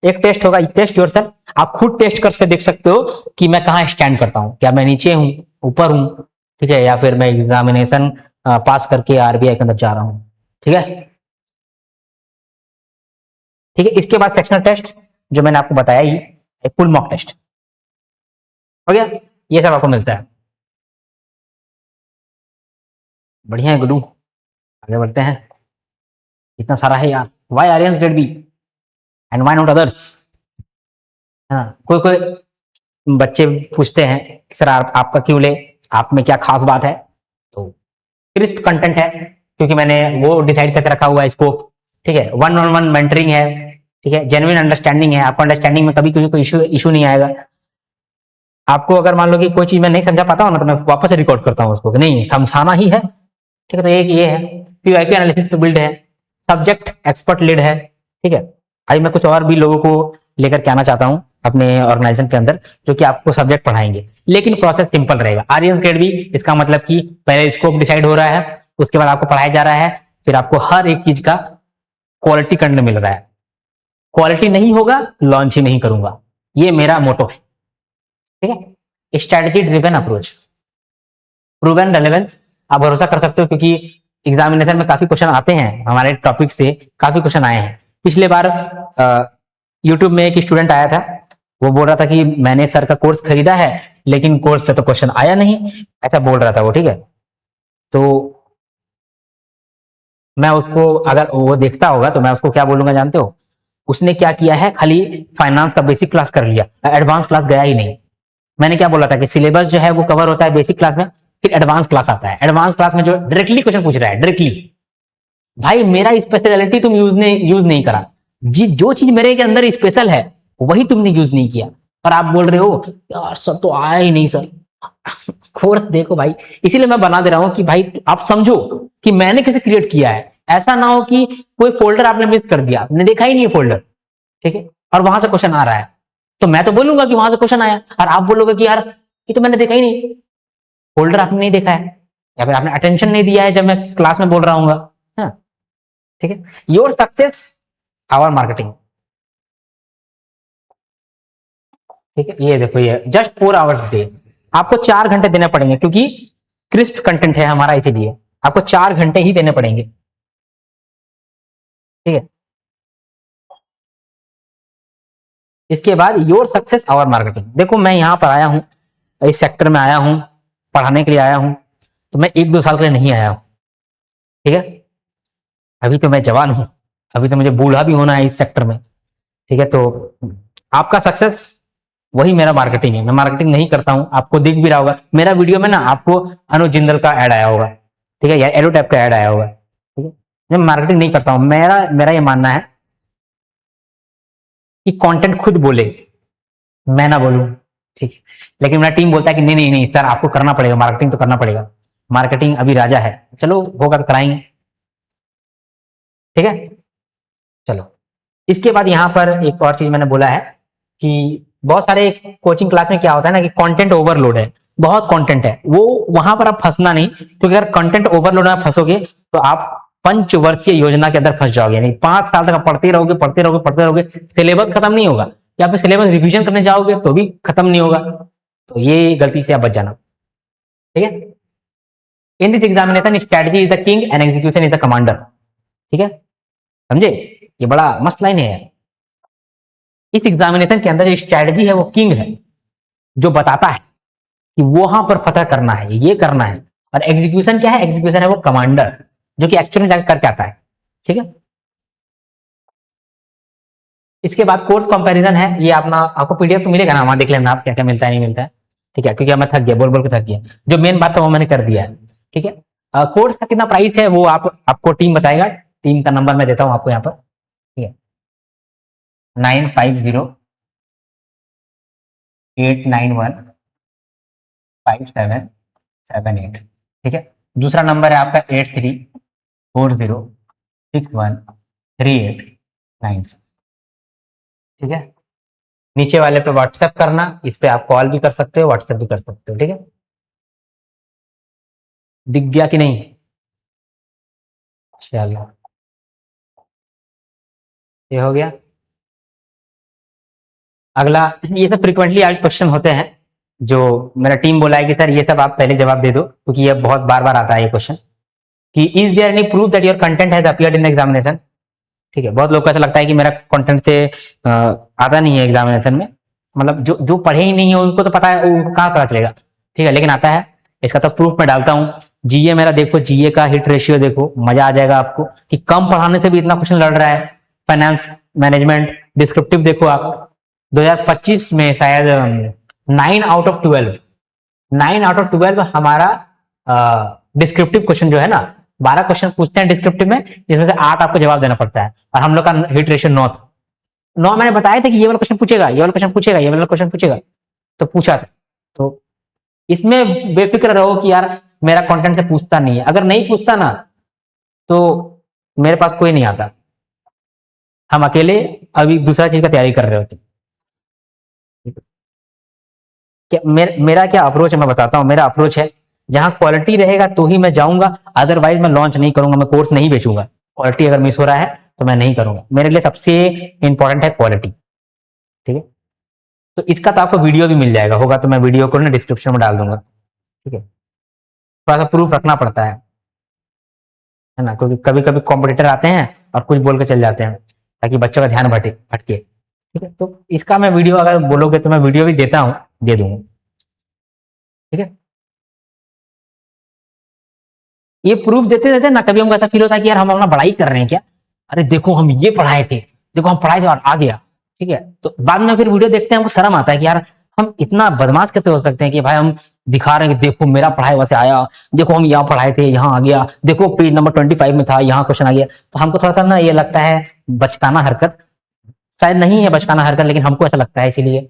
एक टेस्ट होगा, टेस्ट योरसेल्फ। आप खुद टेस्ट करके देख सकते हो कि मैं कहाँ स्टैंड करता हूँ, क्या मैं नीचे हूँ, ऊपर हूँ, ठीक है, या फिर मैं एग्जामिनेशन पास करके आरबीआई के अंदर जा रहा हूँ, ठीक है, ठीक है। इसके बाद सेक्शनल टेस्ट जो मैंने आपको बताया ही, एक फुल मॉक टेस्ट हो गया। ये सब आपको मिलता है। बढ़िया है गुडू, आगे बढ़ते हैं। इतना सारा है यार, why Aryans grade B and why not others. हाँ, कोई कोई बच्चे पूछते हैं सर आपका क्यों ले, आप में क्या खास बात है। तो क्रिस्प कंटेंट है, क्योंकि मैंने वो डिसाइड करके रखा हुआ है स्कोप, ठीक है। 1-on-1 मेंटरिंग है, ठीक है। जेन्युइन अंडरस्टैंडिंग है, आपको अंडरस्टैंडिंग में कभी कोई इशू नहीं आएगा। आपको अगर मान लो कि कोई चीज मैं नहीं समझा पाता हूँ ना, तो मैं वापस रिकॉर्ड करता हूँ उसको कि नहीं समझाना ही है, ठीक है। तो एक ये है। पीवाईक्यू एनालिसिस पे बिल्ड है, सब्जेक्ट एक्सपर्ट लीड है, ठीक है। आज मैं कुछ और भी लोगों को लेकर के आना चाहता हूँ अपने ऑर्गेनाइजेशन के अंदर, जो कि आपको सब्जेक्ट पढ़ाएंगे, लेकिन प्रोसेस सिंपल रहेगा। आर्यन ग्रेड भी, इसका मतलब कि पहले स्कोप डिसाइड हो रहा है, उसके बाद आपको पढ़ाया जा रहा है, फिर आपको हर एक चीज का क्वालिटी करने मिल रहा है। क्वालिटी नहीं होगा लॉन्च ही नहीं करूंगा, ये मेरा मोटो है, ठीक है। Strategy driven approach, proven relevance, आप भरोसा कर सकते हो, क्योंकि एग्जामिनेशन में काफी क्वेश्चन आते हैं हमारे टॉपिक से, काफी क्वेश्चन आए हैं। पिछले बार यूट्यूब में एक स्टूडेंट आया था, वो बोल रहा था कि मैंने सर का कोर्स खरीदा है लेकिन कोर्स से तो क्वेश्चन आया नहीं, ऐसा बोल रहा था वो, ठीक है। तो मैं उसको, अगर वो देखता होगा तो मैं उसको क्या बोलूंगा जानते हो, उसने क्या किया है, खाली फाइनेंस का बेसिक क्लास कर लिया, एडवांस क्लास गया ही नहीं। मैंने क्या बोला था कि सिलेबस जो है वो कवर होता है बेसिक क्लास में, फिर एडवांस क्लास आता है। एडवांस क्लास में जो डायरेक्टली क्वेश्चन पूछ रहा है, डायरेक्टली, भाई मेरा स्पेशलिटी तुम यूज नहीं करा, जो चीज मेरे के अंदर स्पेशल है वही तुमने यूज नहीं किया, और आप बोल रहे हो यार सर तो आया ही नहीं सर। कोर्स देखो भाई, इसीलिए मैं बना दे रहा हूं कि भाई आप समझो कि मैंने कैसे क्रिएट किया है, ऐसा ना हो कि कोई फोल्डर आपने मिस कर दिया, आपने देखा ही नहीं है फोल्डर, ठीक है, और वहां से क्वेश्चन आ रहा है, तो मैं तो बोलूंगा कि वहां से क्वेश्चन आया, और आप बोलोगे कि यार ये तो मैंने देखा ही नहीं, फोल्डर आपने नहीं देखा है, या फिर आपने अटेंशन नहीं दिया है जब मैं क्लास में बोल रहा हूँ। हाँ, ठीक है। योर सक्सेस आवर मार्केटिंग, ठीक है। ये देखो, ये जस्ट 4 आवर्स डे, आपको 4 घंटे देने पड़ेंगे, क्योंकि क्रिस्प कंटेंट है हमारा, इसीलिए आपको 4 घंटे ही देने पड़ेंगे, ठीक है। इसके बाद योर सक्सेस आवर मार्केटिंग, देखो मैं यहां पर आया हूं, इस सेक्टर में आया हूं, पढ़ाने के लिए आया हूं, तो मैं 1-2 साल के लिए नहीं आया हूं, ठीक है। अभी तो मैं जवान हूं, अभी तो मुझे बूढ़ा भी होना है इस सेक्टर में, ठीक है। तो आपका सक्सेस वही मेरा मार्केटिंग है, मैं मार्केटिंग नहीं करता हूं, आपको दिख भी रहा होगा मेरा वीडियो में ना, आपको अनुज जिंदल का ऐड आया होगा, ठीक है, या एडोटैप का ऐड आया होगा, ठीक है। मैं मार्केटिंग नहीं करता हूं, मेरा मेरा ये मानना है कि कंटेंट खुद बोले, मैं ना बोलूं, ठीक है। लेकिन मेरा टीम बोलता है कि नहीं नहीं नहीं सर, आपको करना पड़ेगा, मार्केटिंग तो करना पड़ेगा, मार्केटिंग अभी राजा है, चलो होगा तो कराएंगे, ठीक है। चलो, इसके बाद यहाँ पर एक और चीज मैंने बोला है कि बहुत सारे कोचिंग क्लास में क्या होता है ना कि कंटेंट ओवरलोड है, बहुत कंटेंट है, वो वहां पर आप फंसना नहीं, क्योंकि अगर कंटेंट ओवरलोड में फंसोगे तो आप पंचवर्षीय योजना के अंदर फंस जाओगे, यानी 5 साल तक आप पढ़ते रहोगे पढ़ते रहोगे पढ़ते रहोगे, सिलेबस खत्म नहीं होगा, या फिर सिलेबस रिवीजन करने जाओगे तो भी खत्म नहीं होगा, तो ये गलती से आप बच जाना, ठीक है। In this examination strategy is the king and execution is the commander, ठीक है, समझे, ये बड़ा मस्त लाइन है। इस एग्जामिनेशन के अंदर जो स्ट्रेटजी है वो किंग है, जो बताता है कि वहां पर फतह करना है, ये करना है, और एग्जीक्यूशन क्या है, एग्जीक्यूशन है वो कमांडर, जो कि एक्चुअल में जाकर करके आता है, ठीक है। इसके बाद कोर्स कंपैरिजन है, ये अपना आपको पीडीएफ तो मिलेगा ना, वहां देख लेना आप क्या क्या मिलता है नहीं मिलता है, ठीक है, क्योंकि मैं थक गया, बोल बोल के थक गया, जो मेन बात था वो मैंने कर दिया है, ठीक है। कोर्स का कितना प्राइस है वो आपको टीम बताएगा, टीम का नंबर मैं देता हूँ आपको यहाँ पर, ठीक है, 9508915778, ठीक है। दूसरा नंबर है आपका 8340613896, ठीक है। नीचे वाले पे व्हाट्सएप करना, इस पे आप कॉल भी कर सकते हो, व्हाट्सएप भी कर सकते हो, ठीक है। दिख गया कि नहीं, चलो ये हो गया। अगला, ये सब फ्रिक्वेंटली आज क्वेश्चन होते हैं, जो मेरा टीम बोला है कि सर ये सब आप पहले जवाब दे दो, क्योंकि ये बहुत बार बार आता है ये क्वेश्चन, कि is there any proof that your content has appeared in examination, ठीक है। बहुत लोग को ऐसा लगता है कि मेरा कंटेंट से आता नहीं है एग्जामिनेशन में, मतलब जो जो पढ़े ही नहीं है उनको तो पता है, वो कहाँ पता चलेगा, ठीक है, लेकिन आता है, इसका तो प्रूफ मैं डालता हूँ। जीए मेरा देखो, जीए का हिट रेशियो देखो, मजा आ जाएगा आपको कि कम पढ़ाने से भी इतना क्वेश्चन लड़ रहा है। फाइनेंस मैनेजमेंट डिस्क्रिप्टिव देखो आप, 2025 में शायद 9 आउट ऑफ 12 हमारा डिस्क्रिप्टिव क्वेश्चन जो है ना, 12 क्वेश्चन पूछते हैं डिस्क्रिप्टिव में, जिसमें से 8 आपको जवाब देना पड़ता है, और हम लोग का हिट रेशियो 9 था। 9 मैंने बताया था कि ये वाला क्वेश्चन पूछेगा, ये वाला क्वेश्चन पूछेगा, ये वाला क्वेश्चन पूछेगा, तो पूछा था। तो इसमें बेफिक्र रहो कि यार मेरा कंटेंट से पूछता नहीं है, अगर नहीं पूछता ना तो मेरे पास कोई नहीं आता, हम अकेले अभी दूसरा चीज का तैयारी कर रहे होते। क्या मेरा क्या अप्रोच है मैं बताता हूँ, मेरा अप्रोच है जहां क्वालिटी रहेगा तो ही मैं जाऊंगा, अदरवाइज मैं लॉन्च नहीं करूंगा, मैं कोर्स नहीं बेचूंगा, क्वालिटी अगर मिस हो रहा है तो मैं नहीं करूंगा, मेरे लिए सबसे इंपॉर्टेंट है क्वालिटी, ठीक है। तो इसका तो आपको वीडियो भी मिल जाएगा, होगा तो मैं वीडियो को ना डिस्क्रिप्शन में डाल दूंगा, ठीक है। थोड़ा सा प्रूफ रखना पड़ता है ना, क्योंकि कभी कभी कॉम्पिटिटर आते हैं और कुछ बोल के चल जाते हैं, ताकि बच्चों का ध्यान भटके, ठीक है। तो इसका मैं वीडियो अगर बोलोगे तो मैं वीडियो भी देता हूँ, दे दूंगा, ठीक है। ये प्रूफ देते देते ना कभी हमको ऐसा फील होता है कि यार हम अपना बड़ाई कर रहे हैं क्या, अरे देखो हम ये पढ़ाए थे, देखो हम पढ़ाए थे और आ गया, ठीक है। तो बाद में फिर वीडियो देखते हैं हमको शर्म आता है कि यार हम इतना बदमाश कैसे हो सकते हैं कि भाई हम दिखा रहे हैं कि देखो मेरा पढ़ाई वैसे आया, देखो हम यहाँ पढ़ाए थे यहाँ आ गया, देखो पेज नंबर 25 में था यहाँ क्वेश्चन आ गया। तो हमको थोड़ा सा ना ये लगता है बचकाना हरकत, शायद नहीं है बचकाना हरकत, लेकिन हमको ऐसा लगता है, इसीलिए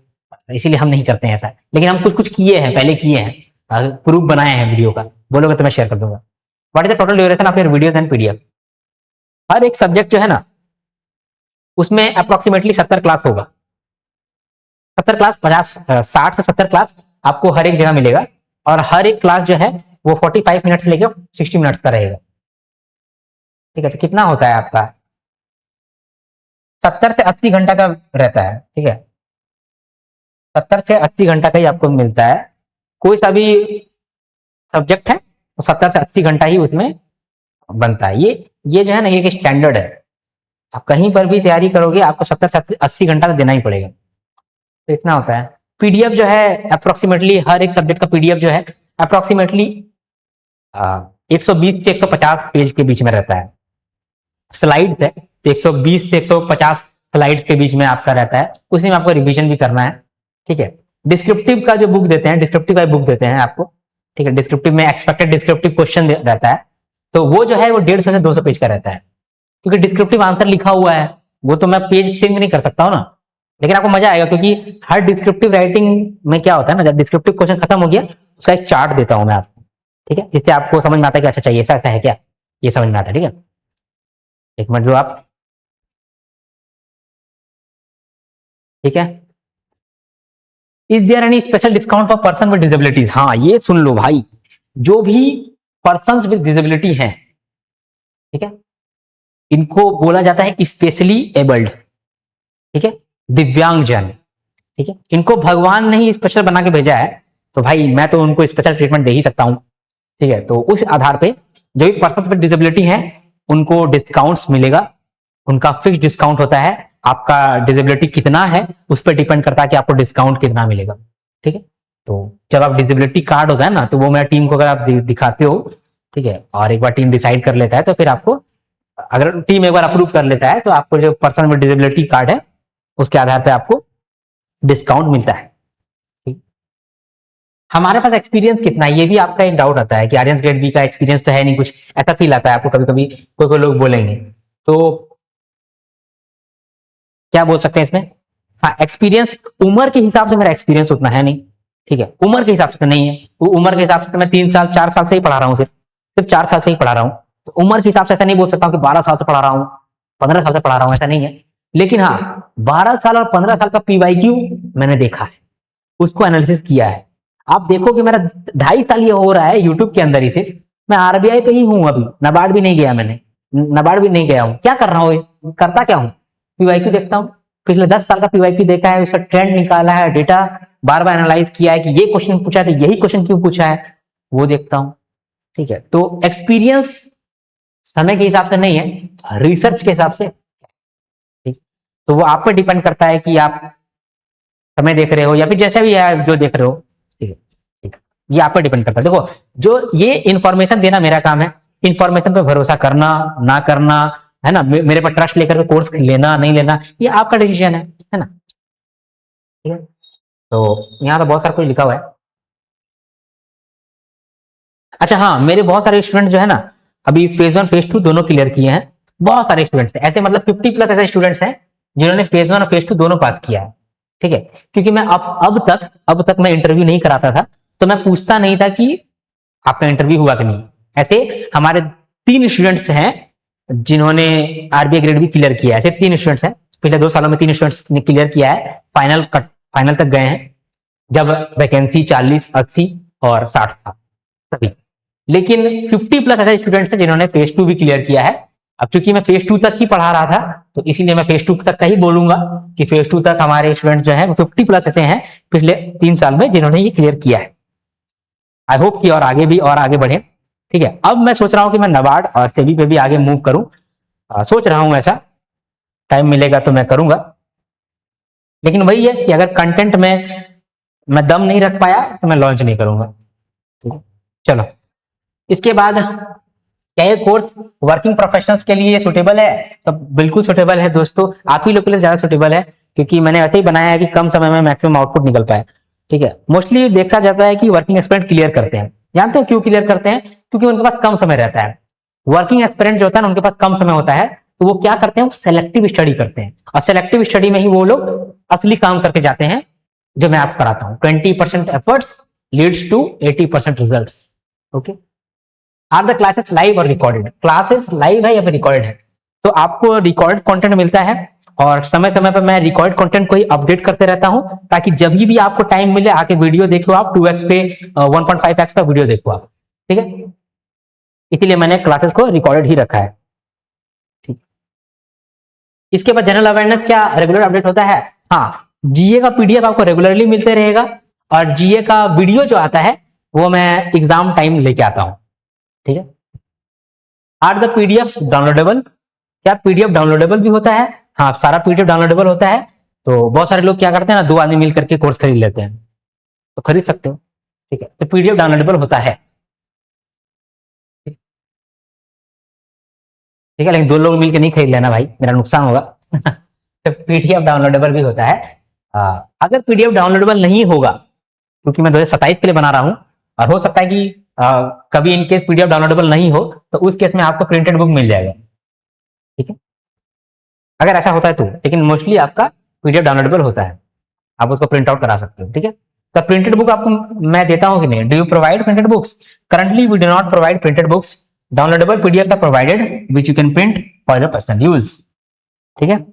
इसीलिए हम नहीं करते हैं ऐसा, लेकिन हम कुछ कुछ किए हैं, पहले किए हैं, प्रूफ बनाए हैं वीडियो का, बोलोगे तो मैं शेयर कर दूंगा। What is the total duration of your videos and PDF, हर एक सब्जेक्ट जो है ना उसमें अप्रोक्सीमेटली 70 क्लास होगा, 70 क्लास, 50 60 से 70 क्लास आपको हर एक जगह मिलेगा, और हर एक क्लास जो है वो 45 मिनट से लेकर 60 मिनट्स का रहेगा। ठीक है, तो कितना होता है आपका, 70 से 80 घंटा का रहता है। ठीक है, 70 से 80 घंटा का ही आपको मिलता है। कोई सा भी सब्जेक्ट है तो 70 से 80 घंटा ही उसमें बनता है। ये जो है ना, ये एक स्टैंडर्ड है। आप कहीं पर भी तैयारी करोगे आपको 70 से 80 घंटा तो देना ही पड़ेगा। तो इतना होता है। पीडीएफ जो है अप्रोक्सीमेटली हर एक सब्जेक्ट का पीडीएफ जो है अप्रोक्सीमेटली 120 से 150 पेज के बीच में रहता है। स्लाइड्स है तो 120 से 150 स्लाइड्स के बीच में आपका रहता है, उसी में आपको रिवीजन भी करना है। ठीक है, डिस्क्रिप्टिव का जो बुक देते हैं, डिस्क्रिप्टिव का बुक देते हैं आपको। ठीक है, डिस्क्रिप्टिव में एक्सपेक्टेड डिस्क्रिप्टिव क्वेश्चन रहता है, तो वो जो है वो 150 से 200 पेज का रहता है, क्योंकि डिस्क्रिप्टिव आंसर लिखा हुआ है, वो तो मैं पेज चेंज नहीं कर सकता हूँ ना। लेकिन आपको मजा आएगा, क्योंकि हर डिस्क्रिप्टिव राइटिंग में क्या होता है ना, जब डिस्क्रिप्टिव क्वेश्चन खत्म हो गया उसका एक चार्ट देता हूं मैं आपको। ठीक है, जिससे आपको समझ में आता है कि अच्छा चाहिए ऐसा ऐसा है क्या, ये समझ में आता है। ठीक है, एक मिनट जो आप, ठीक है, is there any special discount for person with disabilities. हाँ, ये सुन लो भाई, जो भी पर्सन विद डिसेबिलिटी हैं, ठीक है, इनको बोला जाता है स्पेशली एबल्ड। ठीक है, दिव्यांगजन। ठीक है, इनको भगवान ने ही स्पेशल बना के भेजा है, तो भाई मैं तो उनको स्पेशल ट्रीटमेंट दे ही सकता हूं। ठीक है, तो उस आधार पे जो भी पर्सन विद डिसेबिलिटी है उनको डिस्काउंट्स मिलेगा। उनका फिक्स डिस्काउंट होता है, आपका डिसेबिलिटी कितना है उस पर डिपेंड करता है कि आपको डिस्काउंट कितना मिलेगा। ठीक है, तो जब आप डिसेबिलिटी कार्ड होता है ना, तो वो मेरा टीम को अगर आप दिखाते हो, ठीक है, और एक बार टीम डिसाइड कर लेता है, तो फिर आपको, अगर टीम एक बार अप्रूव कर लेता है, तो आपको जो पर्सन विद डिसेबिलिटी कार्ड है उसके आधार पर आपको डिस्काउंट मिलता है। हमारे पास एक्सपीरियंस कितना है, ये भी आपका एक डाउट आता है कि आर्यन ग्रेड बी का एक्सपीरियंस तो है नहीं कुछ, ऐसा फील आता है आपको कभी कभी, कोई कोई लोग बोलेंगे। तो क्या बोल सकते हैं इसमें, हाँ, एक्सपीरियंस उम्र के हिसाब से मेरा एक्सपीरियंस उतना है नहीं। ठीक है, उम्र के हिसाब से तो नहीं है, तो उम्र के हिसाब से तो मैं 3 साल 4 साल से ही पढ़ा रहा हूँ, सिर्फ 4 साल से ही पढ़ा रहा हूँ। तो उम्र के हिसाब से ऐसा नहीं बोल सकता हूँ कि 12 साल से पढ़ा रहा हूँ, 15 साल से पढ़ा रहा हूँ, ऐसा नहीं है। लेकिन हाँ, 12 साल और 15 साल का पीवाईक्यू मैंने देखा है, उसको एनालिसिस किया है। आप देखो कि मेरा 2.5 साल ये हो रहा है यूट्यूब के अंदर ही, सिर्फ मैं आरबीआई पे ही हूं, अभी नाबार्ड भी नहीं गया, मैंने नाबार्ड भी नहीं गया हूं। क्या कर रहा हूँ, करता क्या हूँ, पीवाईक्यू देखता हूँ, पिछले 10 साल का पीवाईक्यू देखा है, उसका ट्रेंड निकाला है, डेटा बार बार एनालाइज किया है कि ये क्वेश्चन पूछा था, यही क्वेश्चन क्यों पूछा है, वो देखता हूँ। ठीक है, तो एक्सपीरियंस समय के हिसाब से नहीं है, रिसर्च के हिसाब से। ठीक, तो वो आप पे डिपेंड करता है कि आप समय देख रहे हो या फिर जैसे भी है जो देख रहे हो। ठीक है, ठीक, ये आप पे डिपेंड करता है। देखो, जो ये इंफॉर्मेशन देना मेरा काम है, इंफॉर्मेशन पे भरोसा करना ना करना, है ना, मेरे पर ट्रस्ट लेकर के कोर्स लेना नहीं लेना, ये आपका डिसीजन है ना। ठीक है, तो यहाँ तो बहुत सारा कुछ लिखा हुआ है। अच्छा हाँ, मेरे बहुत सारे स्टूडेंट जो है ना, अभी फेज 1 फेज 2 दोनों क्लियर किए हैं। बहुत सारे स्टूडेंट्स ऐसे, मतलब 50+ ऐसे स्टूडेंट्स हैं जिन्होंने फेज 1 और फेज 2 दोनों पास किया है। ठीक है, क्योंकि मैं अब तक मैं इंटरव्यू नहीं कराता था, तो मैं पूछता नहीं था कि आपका इंटरव्यू हुआ कि नहीं। ऐसे हमारे 3 स्टूडेंट्स हैं जिन्होंने आरबीआई ग्रेड भी क्लियर किया है, सिर्फ 3 स्टूडेंट्स हैं, पिछले 2 सालों में 3 स्टूडेंट्स ने क्लियर किया है, फाइनल तक गए हैं, जब वैकेंसी 40, 80 और 60 था तभी। लेकिन 50+ ऐसे स्टूडेंट्स हैं जिन्होंने फेज 2 भी क्लियर किया है। अब चूंकि मैं फेज 2 तक ही पढ़ा रहा था, तो इसीलिए मैं फेज 2 तक का ही बोलूंगा कि फेज 2 तक हमारे स्टूडेंट जो है वो 50+ ऐसे हैं पिछले 3 साल में जिन्होंने ये क्लियर किया है। आई होप कि और आगे भी और आगे बढ़े। ठीक है, अब मैं सोच रहा हूं कि मैं नाबार्ड और सेबी पे भी आगे मूव करूं, सोच रहा हूं, ऐसा टाइम मिलेगा तो मैं करूंगा। लेकिन वही है कि अगर कंटेंट में मैं दम नहीं रख पाया तो मैं लॉन्च नहीं करूंगा। ठीक है, चलो, इसके बाद क्या ये कोर्स वर्किंग प्रोफेशनल्स के लिए सुटेबल है? तो बिल्कुल सुटेबल है दोस्तों, आप ही लोग के लिए ज्यादा सुटेबल है, क्योंकि मैंने ऐसे ही बनाया है कि कम समय में मैक्सिमम आउटपुट निकल पाए। ठीक है, मोस्टली देखा जाता है कि वर्किंग एस्पिरेंट क्लियर करते हैं। जानते हैं क्यों क्लियर करते हैं? क्योंकि उनके पास कम समय रहता है। वर्किंग एस्पिरेंट जो होता है ना, उनके पास कम समय होता है, तो वो क्या करते हैं, वो सेलेक्टिव स्टडी करते हैं, और सेलेक्टिव स्टडी में ही वो लोग असली काम करके जाते हैं, जो मैं आपको कराता हूं। 20% efforts leads to 80% results. Okay, are the classes live और रिकॉर्डेड? क्लासेस लाइव है या फिर रिकॉर्डेड है? तो आपको रिकॉर्डेड कंटेंट मिलता है और समय समय पर मैं रिकॉर्ड कंटेंट को ही अपडेट करते रहता हूं, ताकि जब भी आपको टाइम मिले आके वीडियो देखो, आप 2x पे 1.5x पे वीडियो देखो आप, ठीक है। इसीलिए मैंने क्लासेस को रिकॉर्डेड ही रखा है, ठीक। इसके बाद जनरल अवेयरनेस क्या रेगुलर अपडेट होता है? हाँ, जीए का पीडीएफ आपको रेगुलरली मिलते रहेगा, और जीए का वीडियो जो आता है वो मैं एग्जाम टाइम लेके आता हूं, ठीक है। Are the PDF downloadable? क्या पीडीएफ डाउनलोडेबल भी होता है? हाँ, सारा पीडीएफ डाउनलोडेबल होता है। तो बहुत सारे लोग क्या करते हैं ना, 2 आदमी मिल करके कोर्स खरीद लेते हैं, तो खरीद सकते हो, ठीक है। तो पीडीएफ डाउनलोडेबल होता है, ठीक है, लेकिन 2 लोग मिलकर नहीं खरीद लेना भाई, मेरा नुकसान होगा। तो पीडीएफ डाउनलोडेबल भी होता है। अगर पीडीएफ डाउनलोडेबल नहीं होगा, क्योंकि मैं 2027 के लिए बना रहा हूं, और हो सकता है कि कभी इनकेस पीडीएफ डाउनलोडेबल नहीं हो, तो उस केस में आपको प्रिंटेड बुक मिल जाएगा, ठीक है, अगर ऐसा होता है तो। लेकिन मोस्टली आपका पीडीएफ डाउनलोडेबल होता है, आप उसको प्रिंट आउट करा सकते हो, ठीक है। तो प्रिंटेड बुक आपको मैं देता हूं कि नहीं? Do you provide printed books? Currently we do not provide printed books, downloadable PDF are provided which you can print for the personal use, ठीक है।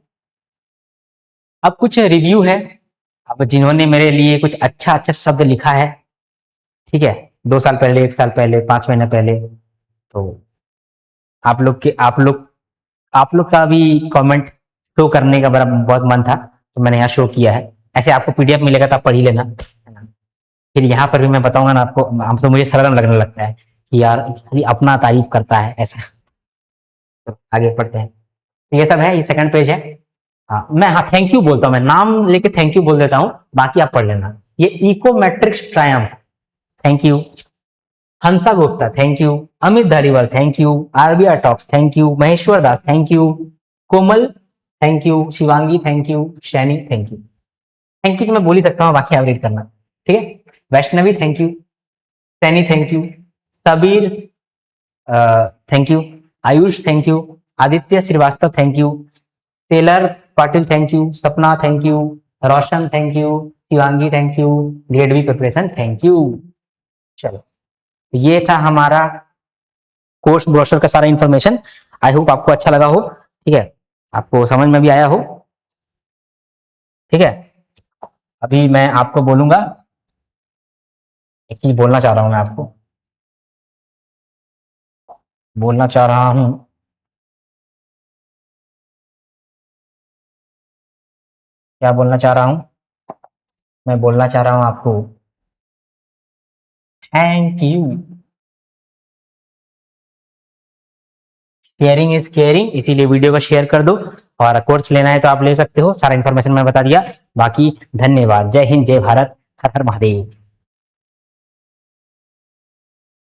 अब कुछ रिव्यू है, अब जिन्होंने मेरे लिए कुछ अच्छा अच्छा शब्द लिखा है, ठीक है, 2 साल पहले, 1 साल पहले, 5 महीने पहले, तो आप लोग का भी कमेंट शो करने का बड़ा बहुत मन था, तो मैंने यहाँ शो किया है। ऐसे आपको पीडीएफ मिलेगा तो आप पढ़ ही लेना, फिर यहाँ पर भी मैं बताऊंगा ना आपको, हम तो मुझे शर्म लगने लगता है कि यार खाली अपना तारीफ करता है ऐसा। तो आगे पढ़ते हैं, तो ये सब है, ये सेकंड पेज है। हाँ, मैं हाँ थैंक यू बोलता हूँ, मैं नाम लेके थैंक यू बोल देता हूँ, बाकी आप पढ़ लेना। ये ecometrics triumph, thank you. Hansa Gupta, thank you. Amit Dhariwal, thank you. RBR talks, thank you. Maheshwar Das, thank you. Komal, thank you. Shivangi, thank you. Shaini, thank you. Thank you तो मैं बोल ही सकता हूँ, बाकी आप रीड करना, ठीक है। Vaishnavi, thank you. Saini, thank you. Sabir, thank you. Ayush, thank you. Aditya Srivastava, thank you. Taylor Patil, thank you. Sapna, thank you. Roshan, thank you. Shivangi, thank you. Grade B preparation, thank you. चलो, ये था हमारा कोर्स ब्रोशर का सारा इंफॉर्मेशन। आई होप आपको अच्छा लगा हो, ठीक है, आपको समझ में भी आया हो, ठीक है। अभी मैं आपको बोलूंगा, एक चीज बोलना चाह रहा हूं, मैं आपको बोलना चाह रहा हूं, क्या बोलना चाह रहा हूं? मैं बोलना चाह रहा हूं आपको thank you. Sharing is caring, इसीलिए वीडियो को शेयर कर दो, और कोर्स लेना है तो आप ले सकते हो, सारा इन्फॉर्मेशन मैं बता दिया। बाकी धन्यवाद, जय हिंद, जय भारत, हर हर महादेव।